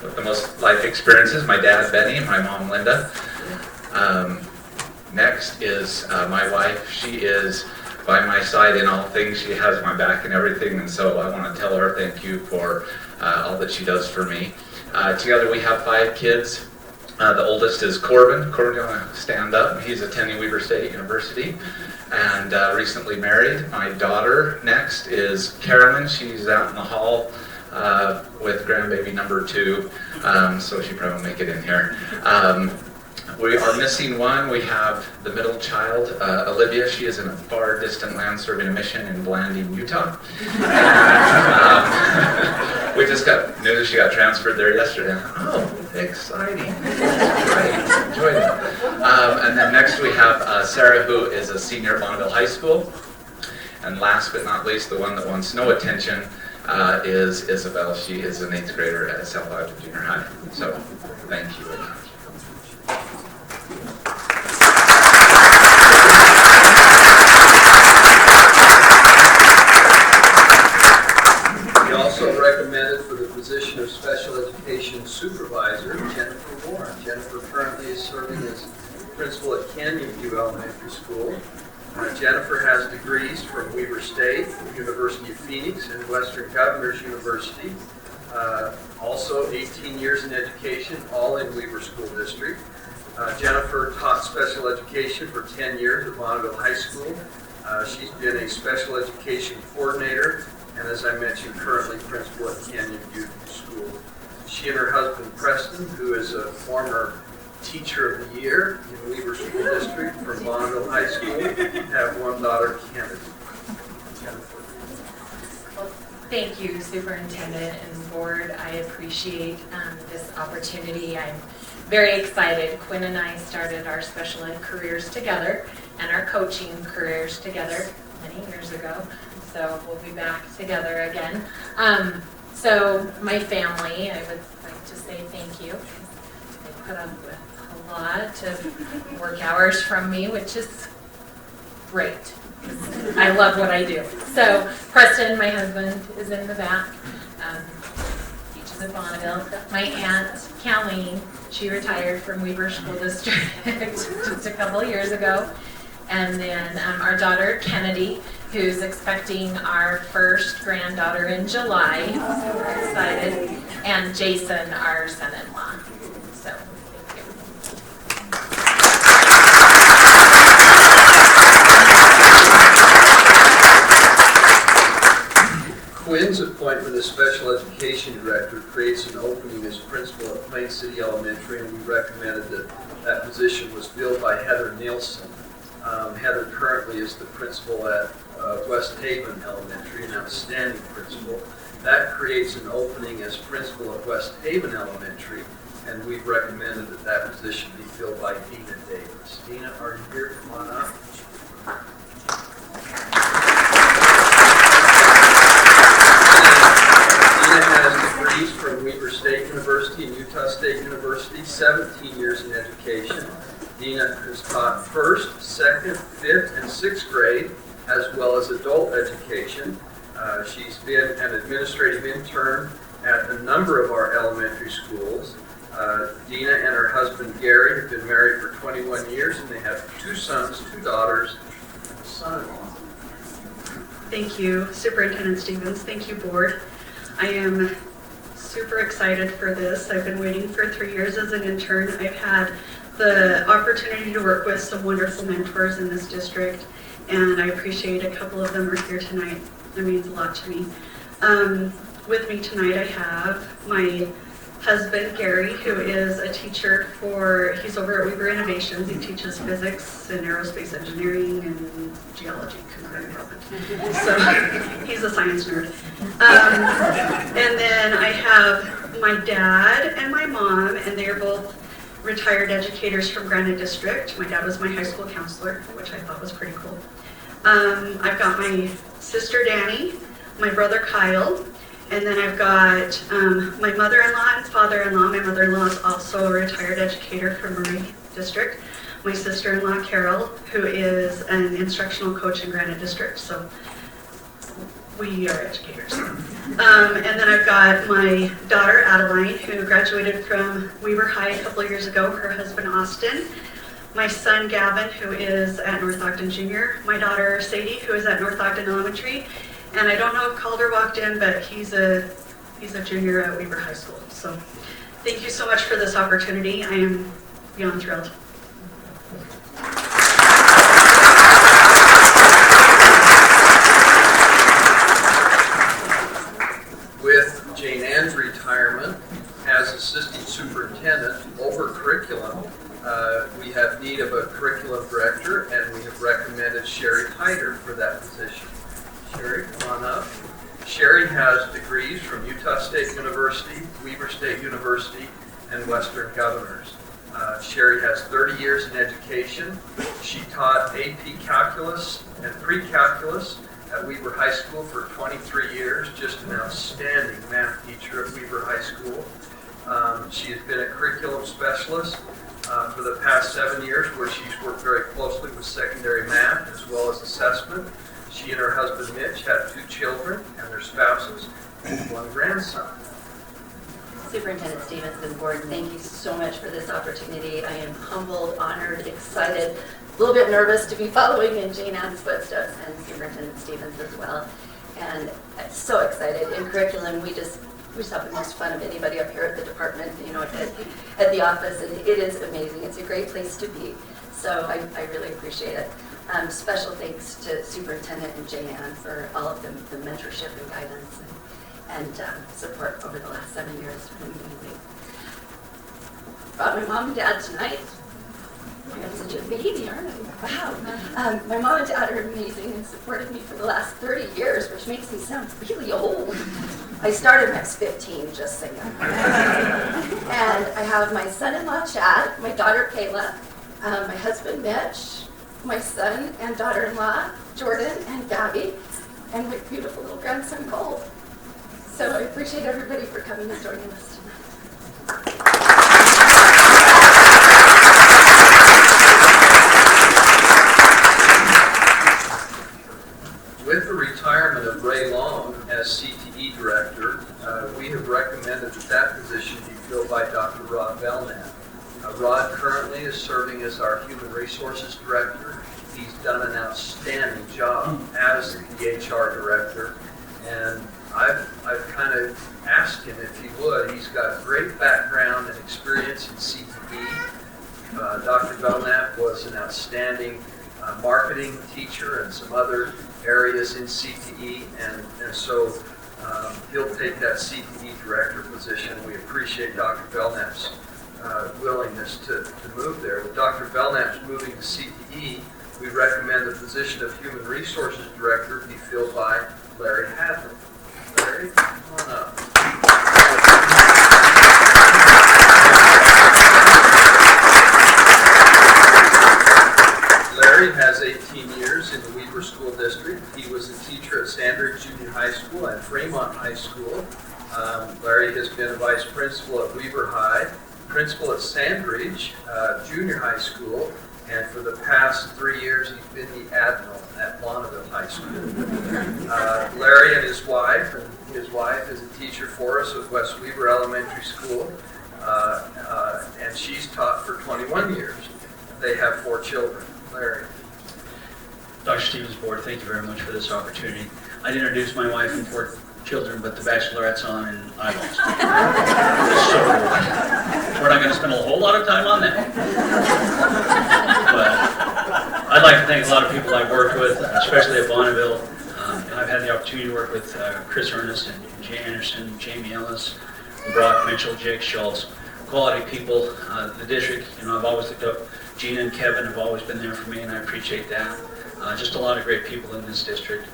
with the most life experiences. My dad, Benny, and my mom, Linda. Next is my wife. She is by my side in all things. She has my back and everything, and so I want to tell her thank you for all that she does for me. Together we have 5 kids. The oldest is Corbin. Corbin, you want to stand up? He's attending Weber State University and recently married. My daughter next is Carolyn. She's out in the hall with grandbaby number 2, so she probably won't make it in here. We are missing one. We have the middle child, Olivia. She is in a far distant land serving a mission in Blanding, Utah. We just got news she got transferred there yesterday. Oh, exciting. Great. Enjoy that. And then next we have Sarah, who is a senior at Bonneville High School. And last but not least, the one that wants no attention is Isabel. She is an 8th grader at South Iowa Junior High. So, thank you.
Recommended for the position of Special Education Supervisor, Jennifer Warren. Jennifer currently is serving as principal at Canyon View Elementary School. Jennifer has degrees from Weber State, University of Phoenix, and Western Governors University. Also 18 years in education, all in Weber School District. Jennifer taught special education for 10 years at Bonneville High School. She's been a special education coordinator, and as I mentioned, currently principal at Canyon View School. She and her husband, Preston, who is a former Teacher of the Year in Weber School District from Bonneville High School, have one daughter, Kennedy.
Well, thank you, Superintendent and Board. I appreciate this opportunity. I'm very excited. Quinn and I started our special ed careers together and our coaching careers together many years ago. So we'll be back together again. So my family, I would like to say thank you. They put up with a lot of work hours from me, which is great. I love what I do. So Preston, my husband, is in the back. Teaches at Bonneville. My aunt, Colleen, she retired from Weber School District just a couple of years ago. And then our daughter, Kennedy, who's expecting our first granddaughter in July. So we're excited. And Jason, our son-in-law. So, thank you.
Quinn's appointment as Special Education Director creates an opening as principal at Plain City Elementary, and we recommended that that position was filled by Heather Nielsen. Heather currently is the principal at West Haven Elementary, an outstanding principal. That creates an opening as principal at West Haven Elementary, and we've recommended that that position be filled by Dina Davis. Dina, are you here? Come on up. Dina has degrees from Weber State University and Utah State University, 17 years in education. Dina has taught 1st, 2nd, 5th, and 6th grade, as well as adult education. She's been an administrative intern at a number of our elementary schools. Dina and her husband Gary have been married for 21 years, and they have 2 sons, 2 daughters, and a son-in-law.
Thank you, Superintendent Stevens. Thank you, Board. I am super excited for this. I've been waiting for 3 years as an intern. I've had the opportunity to work with some wonderful mentors in this district, and I appreciate a couple of them are here tonight. That means a lot to me. with me tonight I have my husband, Gary, who is a teacher he's over at Weaver Innovations. He teaches physics and aerospace engineering and geology. So he's a science nerd. And then I have my dad and my mom, and they are both retired educators from Granite District. My dad was my high school counselor, which I thought was pretty cool. I've got my sister Danny, my brother Kyle, and then I've got my mother-in-law and father-in-law. My mother-in-law is also a retired educator from Murray District. My sister-in-law Carol, who is an instructional coach in Granite District. So we are educators. And then I've got my daughter Adeline, who graduated from Weaver High a couple of years ago. Her husband Austin. My son Gavin, who is at North Ogden Junior. My daughter Sadie, who is at North Ogden Elementary. And I don't know if Calder walked in, but he's a junior at Weaver High School. So thank you so much for this opportunity. I am beyond thrilled.
With Jane Ann's retirement as assistant superintendent over curriculum, we have need of a curriculum director, and we have recommended Sherry Hyder for that position. Sherry, come on up. Sherry has degrees from Utah State University, Weaver State University, and Western Governors. Sherry has 30 years in education. She taught AP Calculus and Pre-Calculus at Weaver High School for 23 years, just an outstanding math teacher at Weaver High School. She has been a curriculum specialist for the past 7 years, where she's worked very closely with secondary math as well as assessment. She and her husband Mitch have 2 children and their spouses and 1 grandson.
Superintendent Stevens and board, thank you so much for this opportunity. I am humbled, honored, excited, a little bit nervous to be following in Jane Ann's footsteps, and Superintendent Stevens as well. And I'm so excited. In curriculum, we just have the most fun of anybody up here at the department, at the office, and it is amazing. It's a great place to be. So I really appreciate it. Special thanks to Superintendent and Jane Ann for all of the mentorship and guidance and support over the last 7 years. It's been amazing. Brought my mom and dad tonight. I'm such a baby, aren't I? Wow. My mom and dad are amazing and supported me for the last 30 years, which makes me sound really old. I started when I was 15, just saying. And I have my son-in-law, Chad, my daughter, Kayla, my husband, Mitch, my son and daughter-in-law, Jordan and Gabby, and my beautiful little grandson, Cole. So I appreciate everybody for coming and joining us tonight.
With the retirement of Ray Long as CTE director, we have recommended that position be filled by Dr. Rod Belknap. Rod currently is serving as our Human Resources Director. He's done an outstanding job as the HR Director, and I've kind of asked him if he would. He's got great background and experience in CTE. Dr. Belknap was an outstanding marketing teacher and some other areas in CTE, and so he'll take that CTE Director position. We appreciate Dr. Belknap's willingness to move there. With Dr. Belknap's moving to CTE, we recommend the position of Human Resources Director be filled by Larry Hadley. Larry, come on up. Larry has 18 years in the Weaver School District. He was a teacher at Sandridge Junior High School and Fremont High School. Larry has been a vice principal at Weaver High, principal at Sandridge Junior High School, and for the past 3 years he's been the admiral at Bonneville High School. Larry and his wife is a teacher for us at West Weaver Elementary School, and she's taught for 21 years. They have 4 children. Larry.
Dr. Stevens Board, thank you very much for this opportunity. I'd introduce my wife and 4 children, but the Bachelorette's on and I lost. So we're not going to spend a whole lot of time on that. But I'd like to thank a lot of people I've worked with, especially at Bonneville. And I've had the opportunity to work with Chris Ernest and Jay Anderson, Jamie Ellis, Brock Mitchell, Jake Schultz, quality people. The district, I've always looked up. Gina and Kevin have always been there for me, and I appreciate that. Just a lot of great people in this district.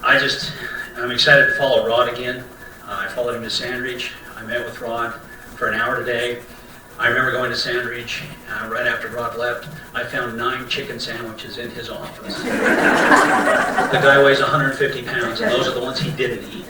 I'm excited to follow Rod again. I followed him to Sandridge. I met with Rod for an hour today. I remember going to Sandridge right after Rod left. I found 9 chicken sandwiches in his office. The guy weighs 150 pounds, and those are the ones he didn't eat.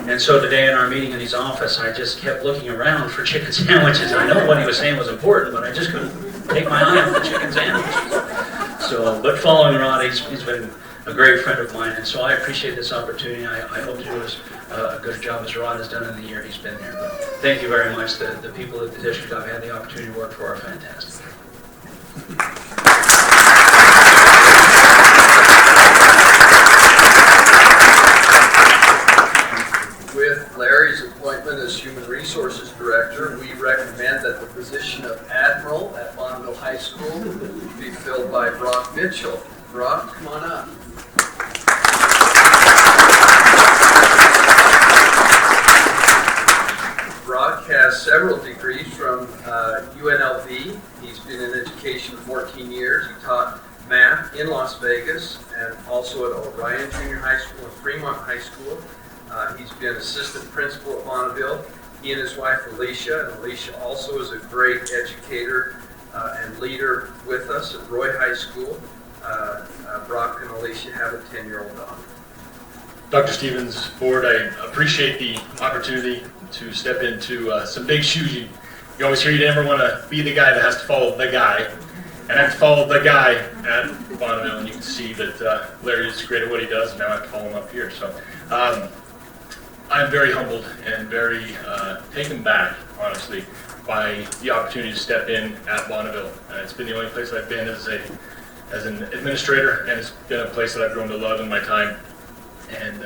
And so today in our meeting in his office, I just kept looking around for chicken sandwiches. I know what he was saying was important, but I just couldn't take my eye off the chicken sandwiches. So, but following Rod, he's been a great friend of mine, and so I appreciate this opportunity. I hope to do as a good job as Rod has done in the year he's been there. But thank you very much. The people at the district I've had the opportunity to work for are fantastic.
With Larry's appointment as Human Resources Director, we recommend that the position of Admiral at Bonneville High School be filled by Brock Mitchell. Brock, come on up. Brock has several degrees from UNLV. He's been in education 14 years. He taught math in Las Vegas and also at Orion Junior High School and Fremont High School. He's been assistant principal at Bonneville. He and his wife Alicia, and Alicia also is a great educator and leader with us at Roy High School. Brock and Alicia have a 10-year-old daughter.
Dr. Stevens, Board, I appreciate the opportunity to step into some big shoes. You always hear you never want to be the guy that has to follow the guy. And I have to follow the guy at Bonneville, and you can see that Larry is great at what he does, and now I have to follow him up here. So I'm very humbled and very taken back, honestly, by the opportunity to step in at Bonneville. It's been the only place I've been as an administrator, and it's been a place that I've grown to love in my time. And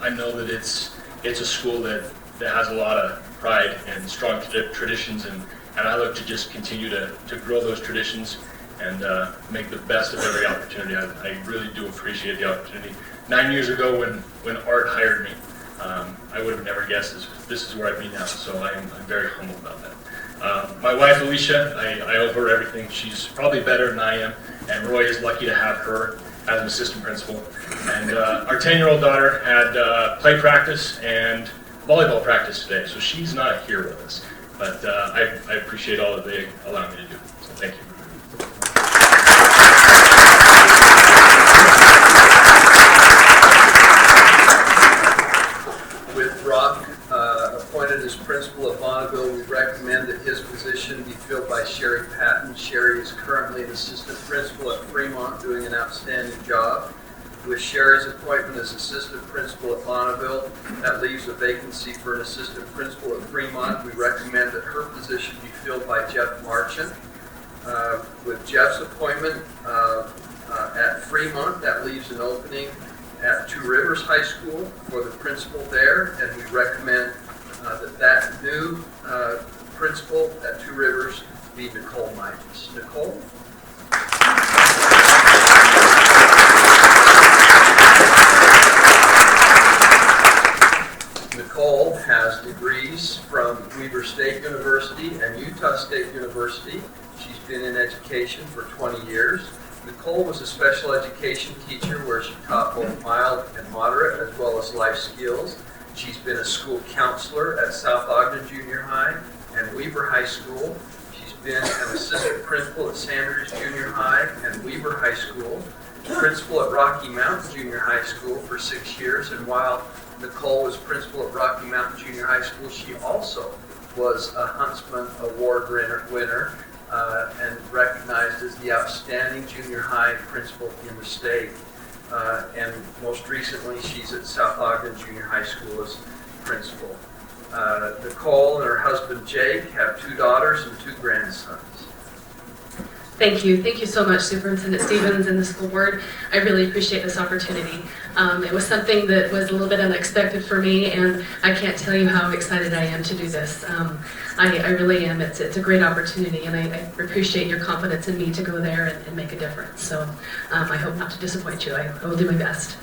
I know that it's a school that has a lot of pride and strong traditions, and I look to just continue to grow those traditions and make the best of every opportunity. I really do appreciate the opportunity. 9 years ago when Art hired me, I would have never guessed this is where I'd be now, so I'm very humbled about that. My wife Alicia, I owe her everything. She's probably better than I am, and Roy is lucky to have her as an assistant principal. And our 10-year-old daughter had play practice and volleyball practice today, so she's not here with us. But I appreciate all that they allow me to do, so thank you.
With Brock appointed as principal of Bonneville, we recommend that his position be filled by Sherry Patton. Sherry is currently an assistant principal at Fremont, doing an outstanding job. With Sherry's appointment as assistant principal at Bonneville, that leaves a vacancy for an assistant principal at Fremont. We recommend that her position be filled by Jeff Marchant. With Jeff's appointment at Fremont, that leaves an opening at Two Rivers High School for the principal there, and we recommend that new principal at Two Rivers be Nicole Miges. Nicole? Nicole has degrees from Weber State University and Utah State University. She's been in education for 20 years. Nicole was a special education teacher where she taught both mild and moderate as well as life skills. She's been a school counselor at South Ogden Junior High and Weber High School. She's been an assistant principal at Sanders Junior High and Weber High School, principal at Rocky Mountain Junior High School for 6 years, and while Nicole was principal at Rocky Mountain Junior High School, she also was a Huntsman Award winner and recognized as the outstanding junior high principal in the state. And most recently, she's at South Ogden Junior High School as principal. Nicole and her husband Jake have 2 daughters and 2 grandsons.
Thank you. Thank you so much, Superintendent Stevens and the school board. I really appreciate this opportunity. It was something that was a little bit unexpected for me, and I can't tell you how excited I am to do this. I really am. It's a great opportunity, and I appreciate your confidence in me to go there and make a difference. So I hope not to disappoint you. I will do my best.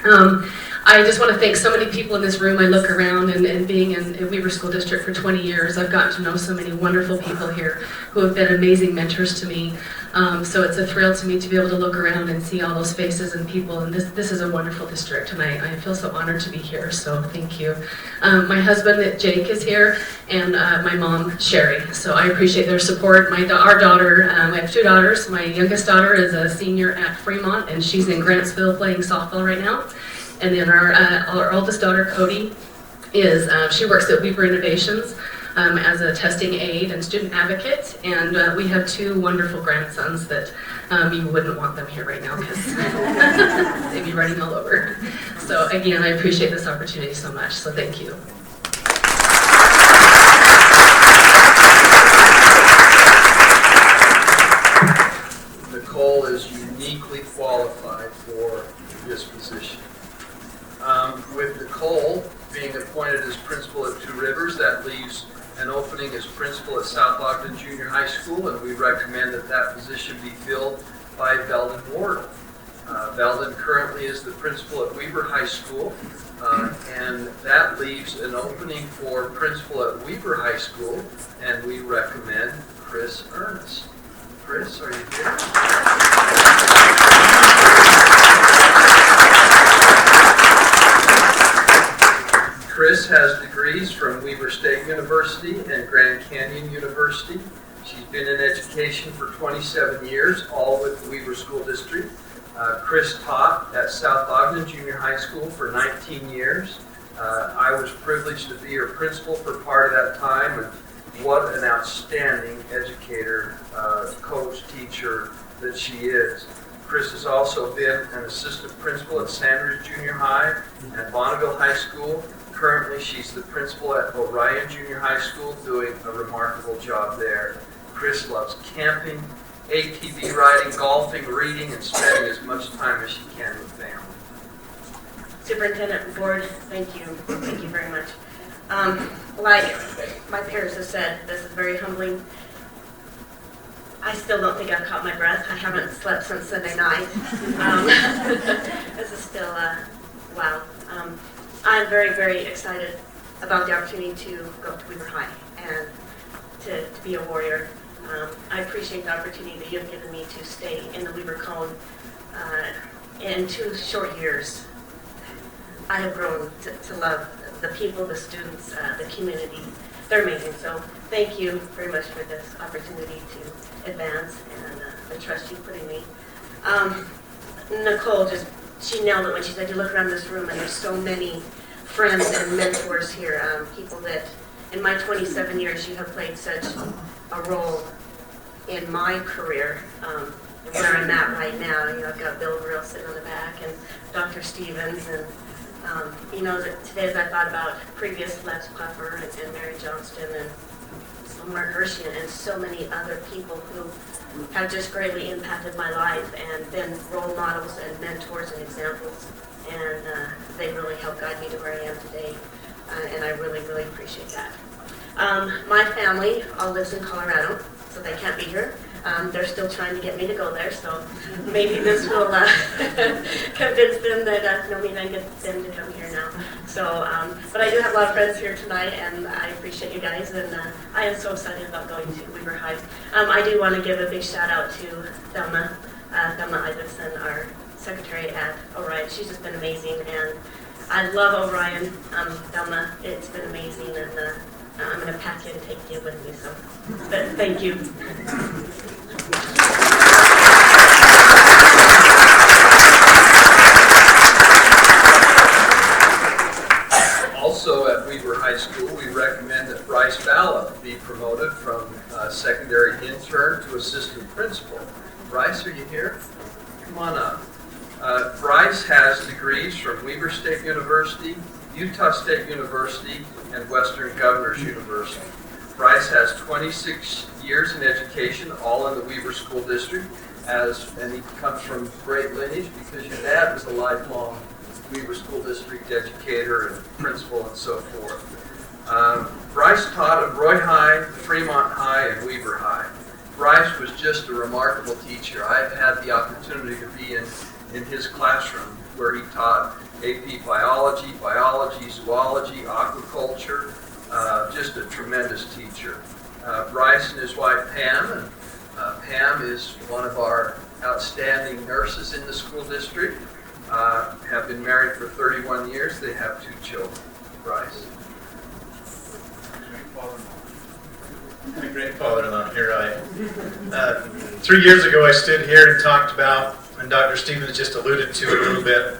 I just want to thank so many people in this room. I look around and being in Weber School District for 20 years, I've gotten to know so many wonderful people here who have been amazing mentors to me. So it's a thrill to me to be able to look around and see all those faces and people, and this is a wonderful district, and I feel so honored to be here, so thank you. My husband, Jake, is here, and my mom, Sherry, so I appreciate their support. Our daughter, I have 2 daughters. My youngest daughter is a senior at Fremont, and she's in Grantsville playing softball right now. And then our oldest daughter, Cody, she works at Weber Innovations as a testing aide and student advocate, and we have 2 wonderful grandsons that you wouldn't want them here right now because they'd be running all over. So again, I appreciate this opportunity so much, so thank you.
Nicole is uniquely qualified for this position. With Nicole being appointed as principal at Two Rivers, that leaves an opening as principal at South Ogden Junior High School, and we recommend that that position be filled by Veldon Wardle. Veldon currently is the principal at Weber High School, and that leaves an opening for principal at Weber High School, and we recommend Chris Ernest. Chris, are you here? Chris has degrees from Weber State University and Grand Canyon University. She's been in education for 27 years, all with the Weber School District. Chris taught at South Ogden Junior High School for 19 years. I was privileged to be her principal for part of that time, and what an outstanding educator, coach, teacher that she is. Chris has also been an assistant principal at Sandridge Junior High and Bonneville High School. Currently, she's the principal at Orion Junior High School, doing a remarkable job there. Chris loves camping, ATV riding, golfing, reading, and spending as much time as she can with family.
Superintendent and board, thank you. Thank you very much. Like my peers have said, this is very humbling. I still don't think I've caught my breath. I haven't slept since Sunday night. This is still, wow. I'm very, very excited about the opportunity to go to Weber High and to be a warrior. I appreciate the opportunity that you've given me to stay in the Weber Cone. In 2 short years, I have grown to love the people, the students, the community. They're amazing. So thank you very much for this opportunity to advance and the trust you put in me. Nicole she nailed it when she said, you look around this room and there's so many friends and mentors here, people that in my 27 years you have played such a role in my career, where I'm at right now. You know, I've got Bill Brill sitting on the back and Dr. Stevens, and you know, today as I thought about previous Les Puffer and Mary Johnston and Mark Hershian and so many other people who have just greatly impacted my life and been role models and mentors and examples, and they really helped guide me to where I am today, and I really, really appreciate that. My family all lives in Colorado, so they can't be here. They're still trying to get me to go there, so maybe this will convince them that no, maybe I can get them to come here now. So, but I do have a lot of friends here tonight, and I appreciate you guys, and I am so excited about going to Weber High. I do want to give a big shout out to Thelma Isaacson, our secretary at Orion. She's just been amazing, and I love Orion. Thelma, it's been amazing, and I'm going to pack you and take you with me, so but thank you.
Also at Weber High School, we recommend that Bryce Balla be promoted from secondary intern to assistant principal. Bryce, are you here? Come on up. Bryce has degrees from Weber State University, Utah State University, and Western Governors University. Bryce has 26 years in education, all in the Weber School District, and he comes from great lineage because your dad was a lifelong Weber School District educator and principal and so forth. Bryce taught at Roy High, Fremont High, and Weber High. Bryce was just a remarkable teacher. I've had the opportunity to be in his classroom where he taught AP Biology, Biology, Zoology, Aquaculture, just a tremendous teacher. Bryce and his wife Pam, and Pam is one of our outstanding nurses in the school district, have been married for 31 years. They have 2 children. Bryce.
I'm a great father-in-law, you're right. 3 years ago I stood here and talked about, and Dr. Stevens just alluded to it a little bit,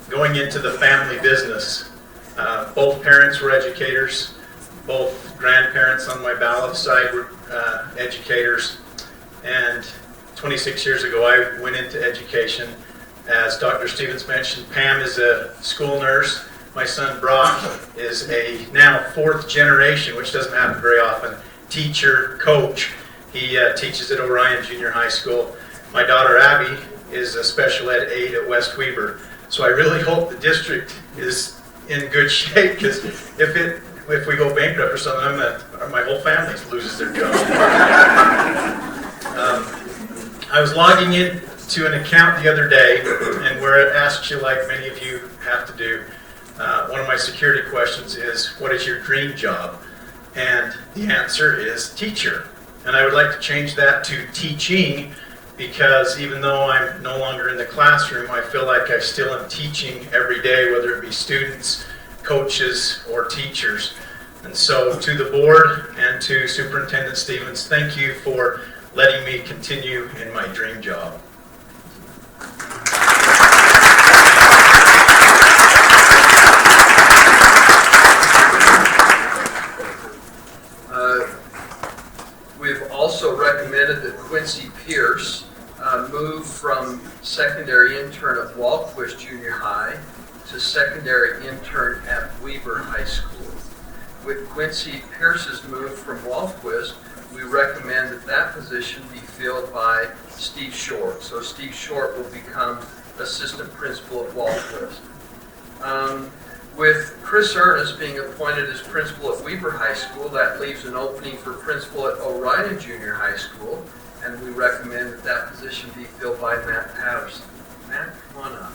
going into the family business. Both parents were educators. Both grandparents on my Balluff side were educators. And 26 years ago I went into education. As Dr. Stevens mentioned, Pam is a school nurse. My son Brock is a now 4th generation, which doesn't happen very often, teacher, coach. He teaches at Orion Junior High School. My daughter Abby is a special ed aide at West Weber. So I really hope the district is in good shape, because if we go bankrupt or something, my whole family loses their job. I was logging in to an account the other day, and where it asks you, like many of you have to do, one of my security questions is, what is your dream job? And the answer is teacher. And I would like to change that to teaching, because even though I'm no longer in the classroom, I feel like I still am teaching every day, whether it be students, coaches, or teachers. And so to the board and to Superintendent Stevens, thank you for letting me continue in my dream job.
We've also recommended that Quincy Pierce move from secondary intern at Wallquist Junior High to secondary intern at Weber High School. With Quincy Pierce's move from Wallquist, we recommend that position be filled by Steve Short. So Steve Short will become assistant principal at Wallquist. With Chris Ernest being appointed as principal at Weber High School, that leaves an opening for principal at Orion Junior High School, and we recommend that position be filled by Matt Patterson. Matt, come on up.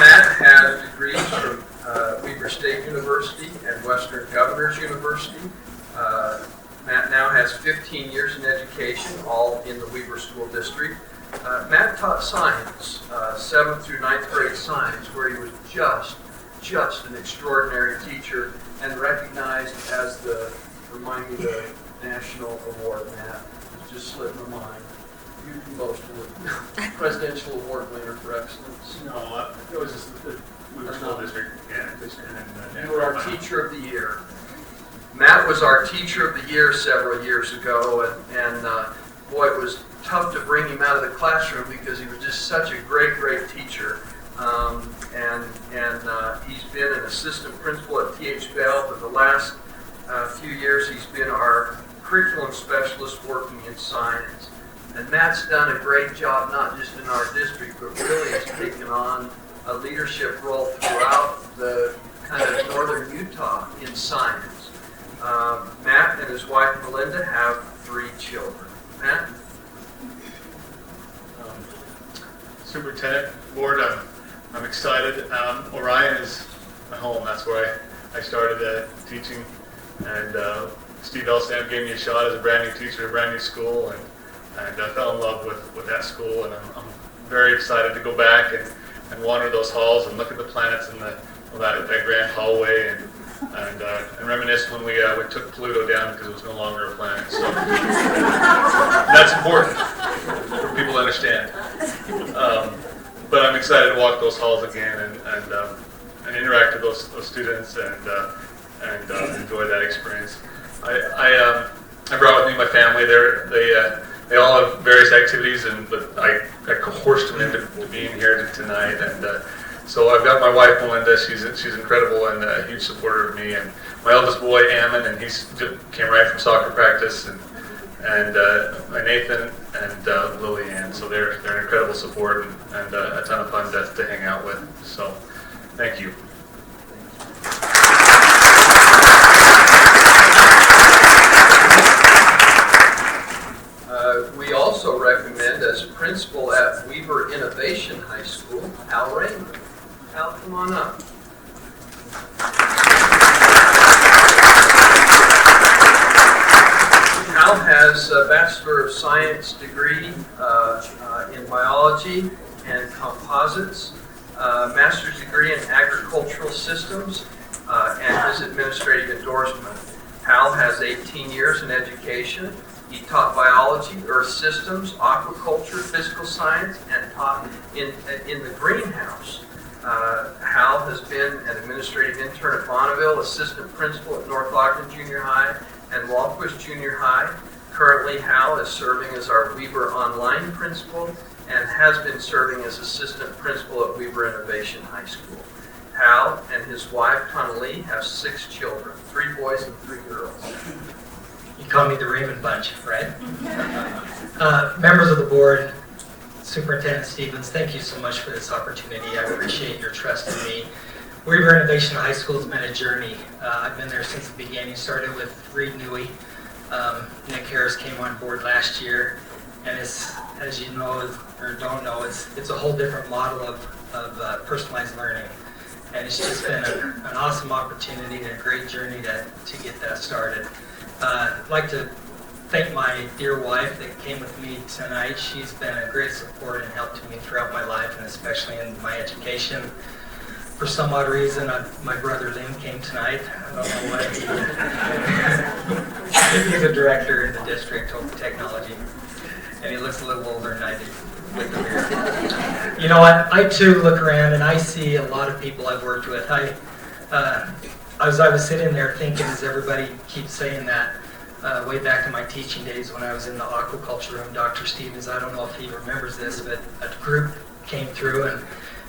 Matt has degrees from Weber State University and Western Governors University. Matt now has 15 years in education, all in the Weber School District. Matt taught science, 7th through 9th grade science, where he was just an extraordinary teacher and recognized as the, remind me the national award, Matt, it just slipped my mind. You can boast of it. Presidential award winner for excellence.
No, it was just the Weber School District. Yeah, and
you were our teacher of the year. Matt was our teacher of the year several years ago, and boy, it was tough to bring him out of the classroom because he was just such a great teacher. He's been an assistant principal at T.H. Bell for the last few years. He's been our curriculum specialist working in science. And Matt's done a great job, not just in our district, but really has taken on a leadership role throughout the kind of northern Utah in science. Matt and his wife Melinda have 3 children. Matt?
Superintendent, board, I'm excited. Orion is my home. That's where I started teaching, and Steve Elsam gave me a shot as a brand new teacher at a brand new school, and I fell in love with that school, and I'm very excited to go back and wander those halls and look at the planets in that grand hallway and reminisce when we took Pluto down because it was no longer a planet. So that's important for people to understand. But I'm excited to walk those halls again and interact with those students and enjoy that experience. I brought with me my family. They all have various activities, but I coerced them into being here tonight. And so I've got my wife Melinda. She's incredible and a huge supporter of me. And my eldest boy Ammon, and he came right from soccer practice. And my Nathan and Lillian. So they're an incredible support and a ton of fun to hang out with. So thank you.
come on up. Hal has a Bachelor of Science degree in biology and composites, master's degree in agricultural systems, and his administrative endorsement. Hal has 18 years in education. He taught biology, earth systems, aquaculture, physical science, and taught in the greenhouse. Hal has been an administrative intern at Bonneville, assistant principal at North Ogden Junior High and Walquist Junior High. Currently, Hal is serving as our Weber Online principal and has been serving as assistant principal at Weber Innovation High School. Hal and his wife, Tana Lee, have 6 children, 3 boys and 3 girls.
You call me the Raymond Bunch, right? Members of the board, Superintendent Stevens, thank you so much for this opportunity. I appreciate your trust in me. Weber Innovation High School has been a journey. I've been there since the beginning. Started with Reed Newey. Nick Harris came on board last year, and as you know or don't know, it's a whole different model of personalized learning. And it's just been an awesome opportunity and a great journey to get that started. I'd like to thank my dear wife that came with me tonight. She's been a great support and help to me throughout my life, and especially in my education. For some odd reason, my brother Lynn came tonight. I don't know what. He's a director in the district of technology, and he looks a little older than I do. You know what? I too look around and I see a lot of people I've worked with. As I was sitting there thinking, as everybody keeps saying that, way back in my teaching days when I was in the aquaculture room, Dr. Stevens, I don't know if he remembers this, but a group came through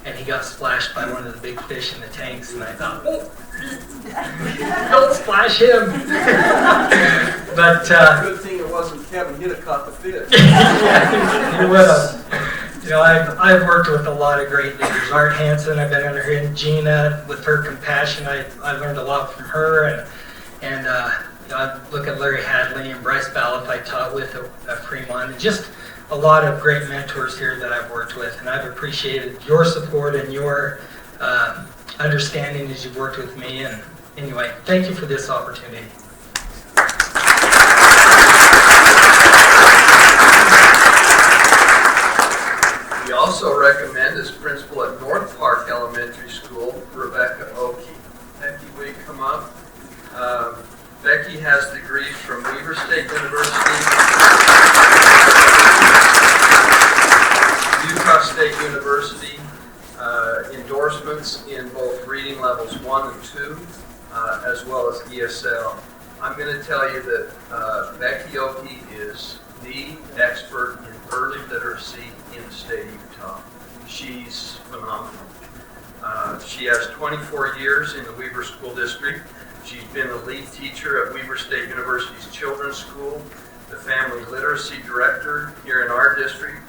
and he got splashed by one of the big fish in the tanks, and I thought, oh, don't splash him. But
good thing it wasn't Kevin. He'd have caught the fish.
Yeah, he would have. You know, I've worked with a lot of great leaders. Art Hansen, I've been under her, Gina, with her compassion. I learned a lot from her, and you know, I look at Larry Hadley and Bryce Balloff I taught with at Fremont, and just a lot of great mentors here that I've worked with, and I've appreciated your support and your understanding as you've worked with me. And anyway, thank you for this opportunity.
We also recommend as principal at North Park Elementary School, Rebecca Oakey. Becky, will you come up? Becky has degrees from Weber State University, Utah State University, endorsements in both reading levels 1 and 2, as well as ESL. I'm going to tell you that Becky Oakey is the expert in early literacy in the state of Utah. She's phenomenal. She has 24 years in the Weber School District. She's been the lead teacher at Weber State University's Children's School, the Family Literacy Director here in our district,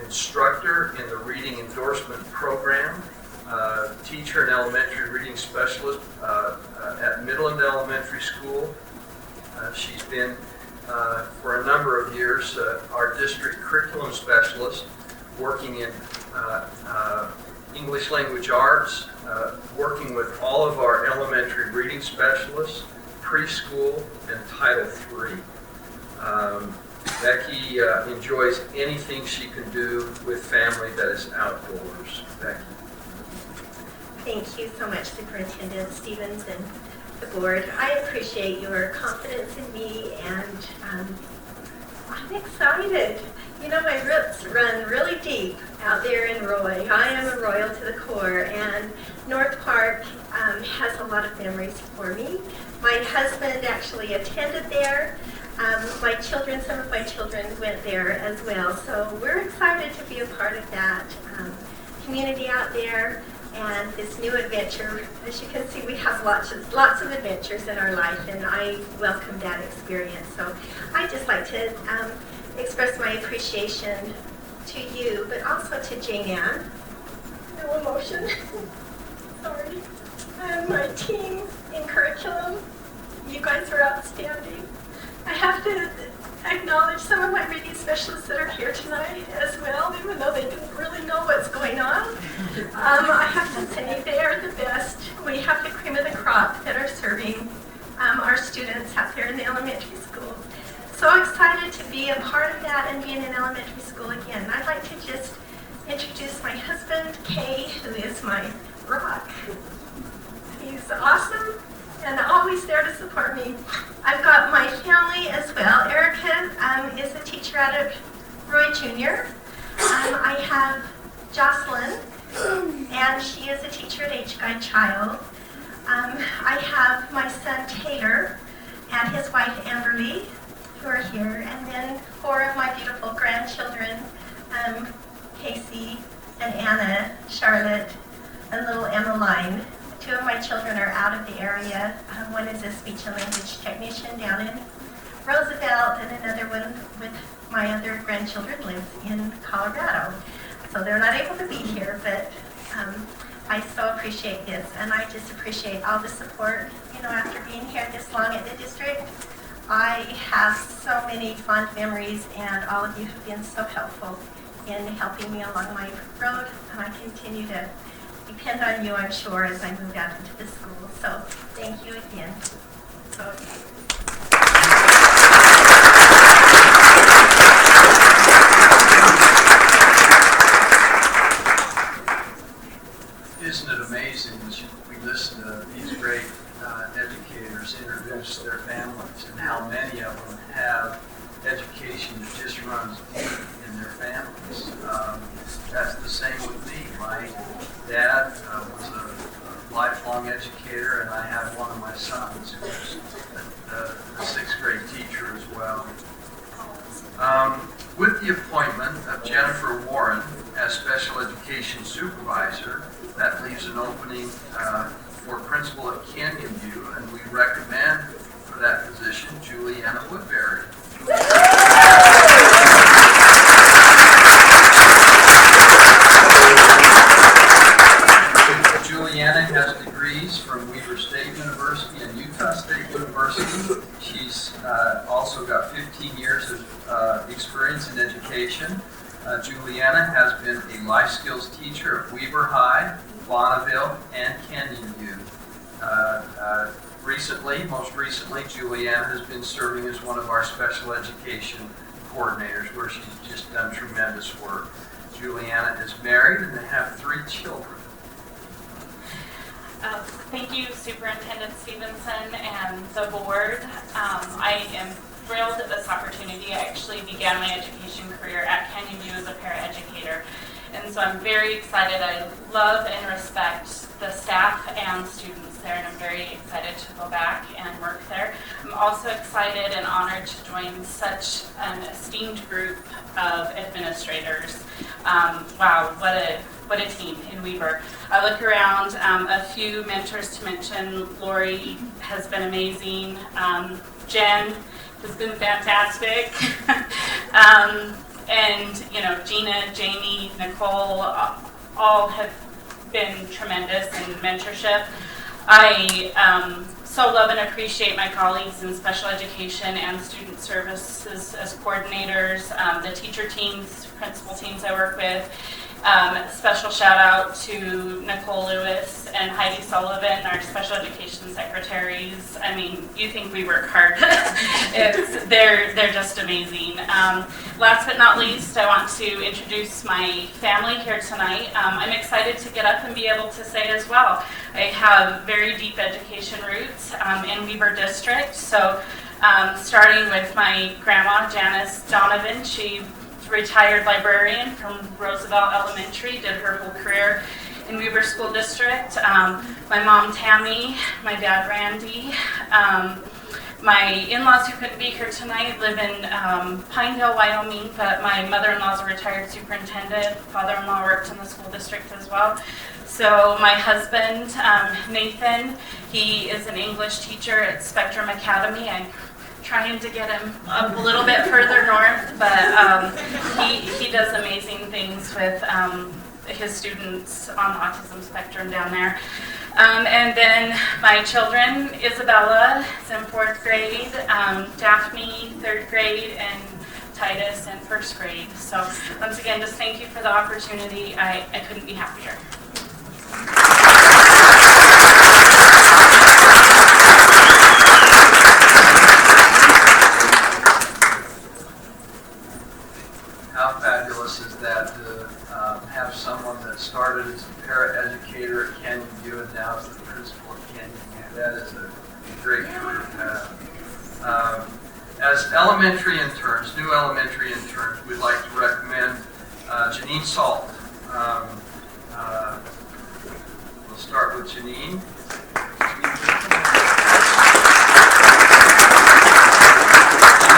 instructor in the Reading Endorsement Program, teacher and elementary reading specialist at Midland Elementary School. She's been, for a number of years, our district curriculum specialist, working in English language arts, working with all of our elementary reading specialists, preschool, and Title III. Becky enjoys anything she can do with family that is outdoors. Becky.
Thank you so much, Superintendent Stevens and the board. I appreciate your confidence in me, and I'm excited. You know, my roots run really deep out there in Roy. I am a Royal to the core, and North Park has a lot of memories for me. My husband actually attended there. Some of my children went there as well. So we're excited to be a part of that community out there and this new adventure. As you can see, we have lots of adventures in our life, and I welcome that experience. So I'd just like to express my appreciation to you, but also to Jane Ann. No emotion. Sorry. And my team in curriculum. You guys are outstanding. I have to acknowledge some of my reading specialists that are here tonight as well, even though they didn't really know what's going on. I have to say they are the best. We have the cream of the crop that are serving our students out there in the elementary school. So excited to be a part of that and be in an elementary school again. I'd like to just introduce my husband, Kay, who is my rock. He's awesome and always there to support me. I've got my family as well. Erica is a teacher out of Roy Jr. I have Jocelyn, and she is a teacher at H-Guide Child. I have my son Taylor and his wife Amberly, who are here, and then 4 of my beautiful grandchildren, Casey and Anna, Charlotte, and little Emmeline. 2 of my children are out of the area. One is a speech and language technician down in Roosevelt, and another one with my other grandchildren lives in Colorado. So they're not able to be here, but I so appreciate this, and I just appreciate all the support. You know, after being here this long at the district, I have so many fond memories, and all of you have been so helpful in helping me along my road, and I continue to depend on you, I'm sure, as I move out into the school. So thank you again. So,
Isn't it amazing as we listen to these great educators introduce their families and how many of them have education that just runs deep in their families. That's the same with me. My dad was a lifelong educator, and I have one of my sons who's a 6th grade teacher as well. With the appointment of Jennifer Warren as Special Education Supervisor, that leaves an opening for Principal at Canyon View, and we recommend for that position Juliana Woodbury. Juliana has degrees from Weber State University and Utah State University. She's also got 15 years of experience in education. Juliana has been a life skills teacher at Weber High, Bonneville, and Canyon View. Most recently, Juliana has been serving as one of our special education coordinators, where she's just done tremendous work. Juliana is married, and they have 3 children.
Thank you, Superintendent Stevenson and the board. I am thrilled at this opportunity. I actually began my education career at Canyon View as a paraeducator, and so I'm very excited. I love and respect the staff and students there, and I'm very excited to go back and work there. I'm also excited and honored to join such an esteemed group of administrators. Wow, what a team in Weber. I look around, a few mentors to mention. Lori has been amazing. Jen has been fantastic. And, you know, Gina, Jamie, Nicole, all have been tremendous in mentorship. I so love and appreciate my colleagues in special education and student services as coordinators, the teacher teams, principal teams I work with. Special shout out to Nicole Lewis and Heidi Sullivan, our special education secretaries. I mean, you think we work hard. They're just amazing. Last but not least, I want to introduce my family here tonight. I'm excited to get up and be able to say as well, I have very deep education roots in Weber District. So starting with my grandma, Janice Donovan, she retired librarian from Roosevelt Elementary, did her whole career in Weber School District. My mom, Tammy, my dad, Randy. My in-laws who couldn't be here tonight live in Pineville, Wyoming, but my mother-in-law is a retired superintendent. Father-in-law worked in the school district as well. So my husband, Nathan, he is an English teacher at Spectrum Academy. I'm trying to get him up a little bit further north, but he does amazing things with his students on the autism spectrum down there. And then my children, Isabella is in 4th grade, Daphne 3rd grade, and Titus in 1st grade. So once again, just thank you for the opportunity. I couldn't be happier.
was the paraeducator at Canyon View and now is the principal at Canyon View. That is a great career path. As elementary interns, new elementary interns, we'd like to recommend Janine Salt. We'll start with Janine.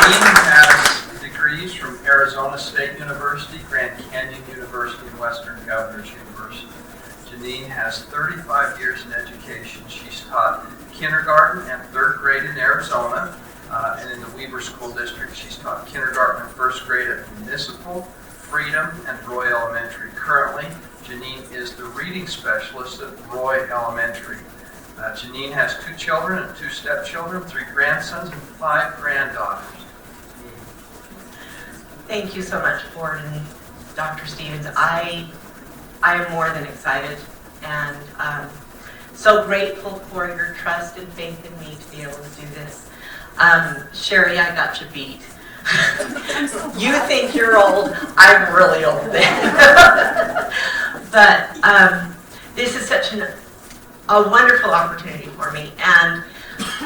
Janine has degrees from Arizona State University, Grand Canyon University, and Western Governors University. Janine has 35 years in education. She's taught kindergarten and 3rd grade in Arizona, and in the Weber School District, she's taught kindergarten and 1st grade at Municipal, Freedom, and Roy Elementary. Currently, Janine is the reading specialist at Roy Elementary. Janine has 2 children and 2 stepchildren, 3 grandsons, and 5 granddaughters.
Thank you so much, Board and Dr. Stevens. I am more than excited and so grateful for your trust and faith in me to be able to do this. Sherry, I got you beat. You think you're old, I'm really old then. But this is such a wonderful opportunity for me, and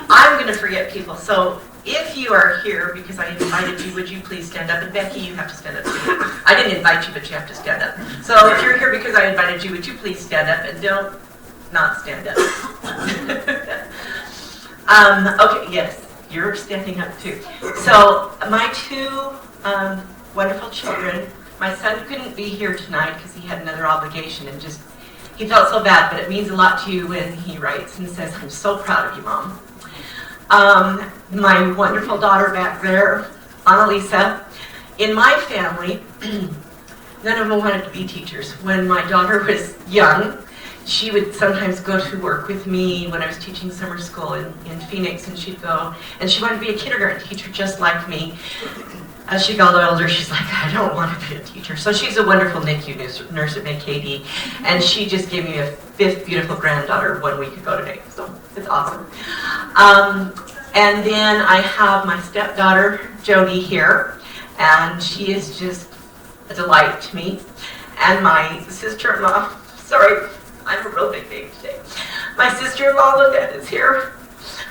I'm going to forget people. So if you are here because I invited you, would you please stand up? And Becky, you have to stand up too. I didn't invite you, but you have to stand up. So if you're here because I invited you, would you please stand up and don't not stand up? Okay, yes, you're standing up too. So my 2 wonderful children, my son couldn't be here tonight because he had another obligation and just, he felt so bad, but it means a lot to you when he writes and says, "I'm so proud of you, Mom." My wonderful daughter back there, Annalisa. In my family, none of them wanted to be teachers. When my daughter was young, she would sometimes go to work with me when I was teaching summer school in Phoenix, and she'd go, and she wanted to be a kindergarten teacher just like me. As she got older, she's like, "I don't want to be a teacher." So she's a wonderful NICU nurse at McKay, and she just gave me a 5th beautiful granddaughter 1 week ago today. So it's awesome. And then I have my stepdaughter, Jody, here, and she is just a delight to me. And my sister-in-law, sorry, I'm a real big baby today. My sister-in-law, Lynette, is here.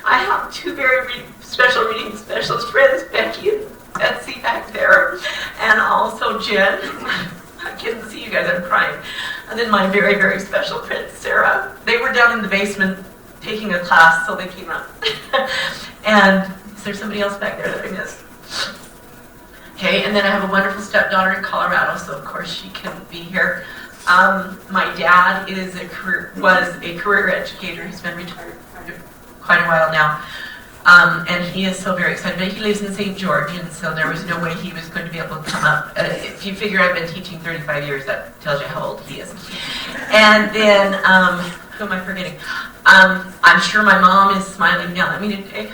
I have 2 very special reading specialist friends, Becky and Betsy back there, and also Jen. I can't see you guys, I'm crying. And then my very, very special friend, Sarah. They were down in the basement taking a class, so they came up. And is there somebody else back there that I missed? Okay, and then I have a wonderful stepdaughter in Colorado, so of course she couldn't be here. My dad was a career educator. He's been retired quite a while now. And he is so very excited. But he lives in St. George, and so there was no way he was going to be able to come up. If you figure I've been teaching 35 years, that tells you how old he is. And then, who am I forgetting? I'm sure my mom is smiling down at me today.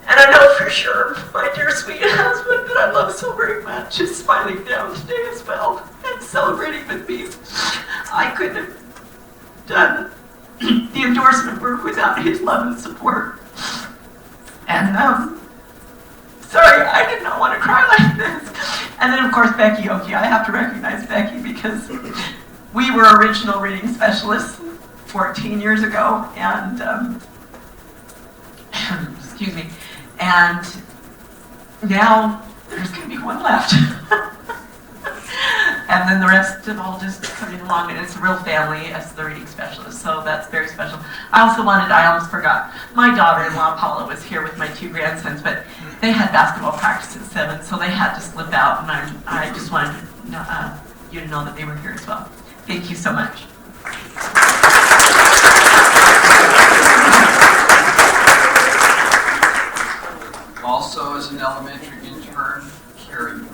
And I know for sure my dear sweet husband that I love so very much is smiling down today as well and celebrating with me. I couldn't have done the endorsement work without his love and support. And sorry, I did not want to cry like this. And then of course Becky Oki. I have to recognize Becky because we were original reading specialists 14 years ago, and excuse me, and now there's going to be 1 left. And then the rest of all just coming along, and it's a real family as the reading specialist, so that's very special. I almost forgot, my daughter-in-law Paula was here with my 2 grandsons, but they had basketball practice at 7, so they had to slip out, and I just wanted you to know that they were here as well. Thank you so much.
Also, as an elementary intern, Carrie Green.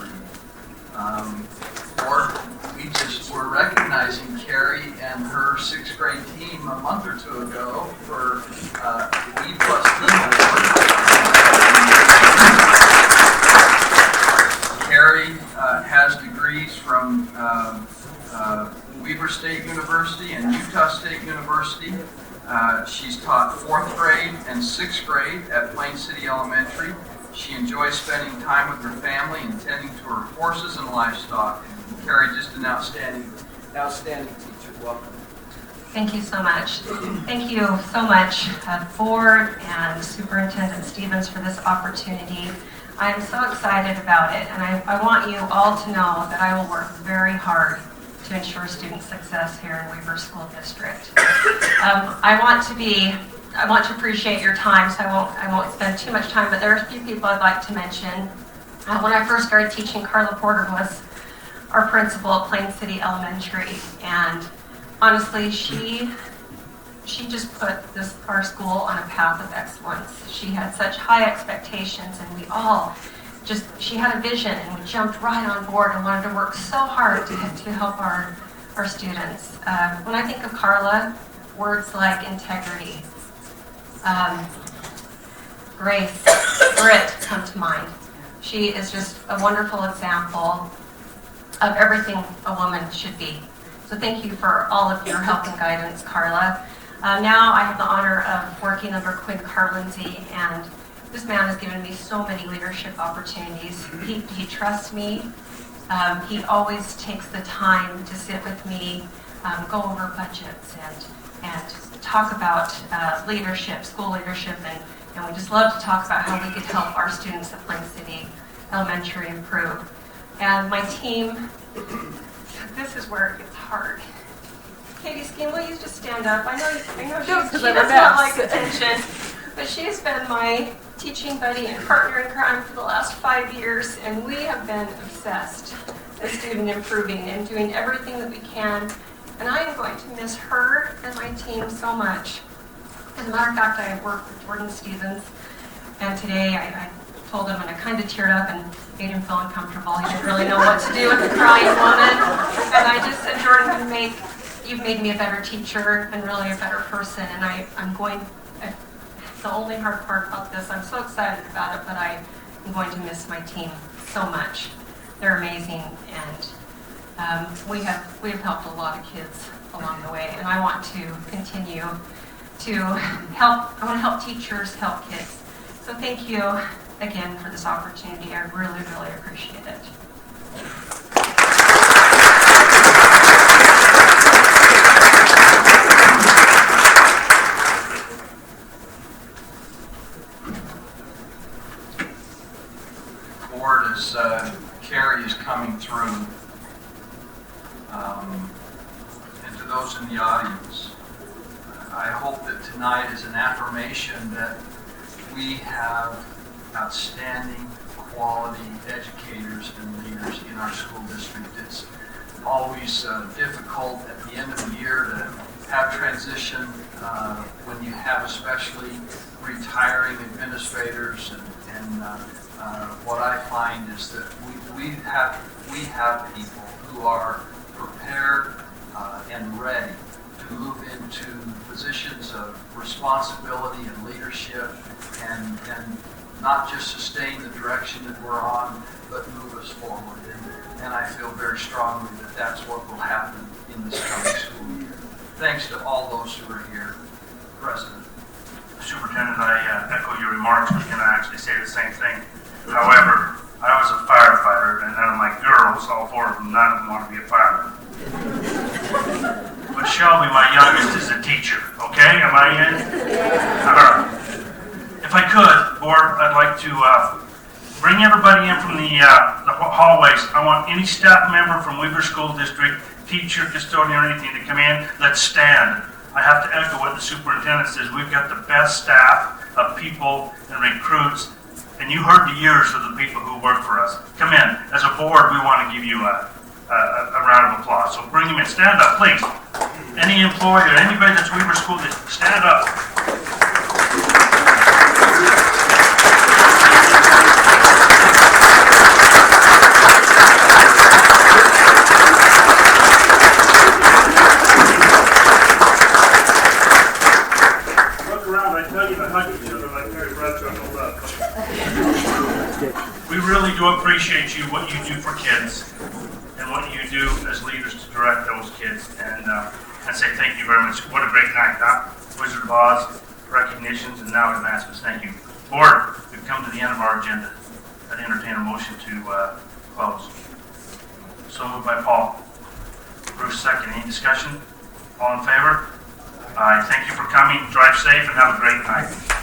We're recognizing Carrie and her 6th grade team a month or 2 ago for the E+ Team Award. Carrie has degrees from Weber State University and Utah State University. She's taught 4th grade and 6th grade at Plain City Elementary. She enjoys spending time with her family and tending to her horses and livestock. Carrie, just an outstanding outstanding teacher. Welcome.
Thank you so much. Thank you so much, Board and Superintendent Stevens, for this opportunity. I am so excited about it, and I want you all to know that I will work very hard to ensure student success here in Weber School District. I want to appreciate your time, so I won't spend too much time, but there are a few people I'd like to mention. When I first started teaching, Carla Porter was our principal at Plain City Elementary, and honestly, she just put our school on a path of excellence. She had such high expectations, and she had a vision, and we jumped right on board and wanted to work so hard to help our students. When I think of Carla, words like integrity, grace, grit come to mind. She is just a wonderful example of everything a woman should be. So thank you for all of your help and guidance, Carla. Now I have the honor of working under Quinn Carlindsey, and this man has given me so many leadership opportunities. He trusts me. He always takes the time to sit with me, go over budgets, and talk about leadership, school leadership, and we just love to talk about how we could help our students at Plain City Elementary improve. And my team, this is where it gets hard. Katie Skeen, will you just stand up? I know she does not like attention, but she has been my teaching buddy and partner in crime for the last 5 years, and we have been obsessed with student improving and doing everything that we can. And I am going to miss her and my team so much. As a matter of fact, I worked with Jordan Stevens, and today I told him, and I kind of teared up and made him feel uncomfortable. He didn't really know what to do with a crying woman. And I just said, Jordan, you've made me a better teacher and really a better person. And the only hard part about this, I'm so excited about it, but I am going to miss my team so much. They're amazing, and we have helped a lot of kids along the way, and I want to continue to help. I want to help teachers help kids. So thank you again for this opportunity. I really, really appreciate it.
Board, as Carrie is coming through, and to those in the audience, I hope that tonight is an affirmation that we have outstanding quality educators and leaders in our school district. It's always difficult at the end of the year to have transition when you have especially retiring administrators, and what I find is that we have people who are prepared and ready to move into positions of responsibility and leadership, and not just sustain the direction that we're on, but move us forward. And I feel very strongly that that's what will happen in this coming school year. Thanks to all those who are here. President.
Superintendent, I echo your remarks. I was going to actually say the same thing. However, I was a firefighter, and none of my girls, all four of them, none of them want to be a fireman. But Shelby, my youngest, is a teacher. Okay, am I in? All right. If I could, Board, I'd like to bring everybody in from the hallways. I want any staff member from Weber School District, teacher, custodian, or anything to come in. Let's stand. I have to echo what the superintendent says. We've got the best staff of people and recruits, and you heard the years of the people who work for us. Come in. As a board, we want to give you a round of applause. So bring them in. Stand up, please. Any employee or anybody that's Weber School District, stand up. We really do appreciate you, what you do for kids, and what you do as leaders to direct those kids, and say thank you very much. What a great night, huh? Wizard of Oz, recognitions, and now advancements. Thank you. Board, we've come to the end of our agenda. I'd entertain a motion to close. So moved by Paul. Bruce, second. Any discussion? All in favor? Aye. Thank you for coming. Drive safe and have a great night.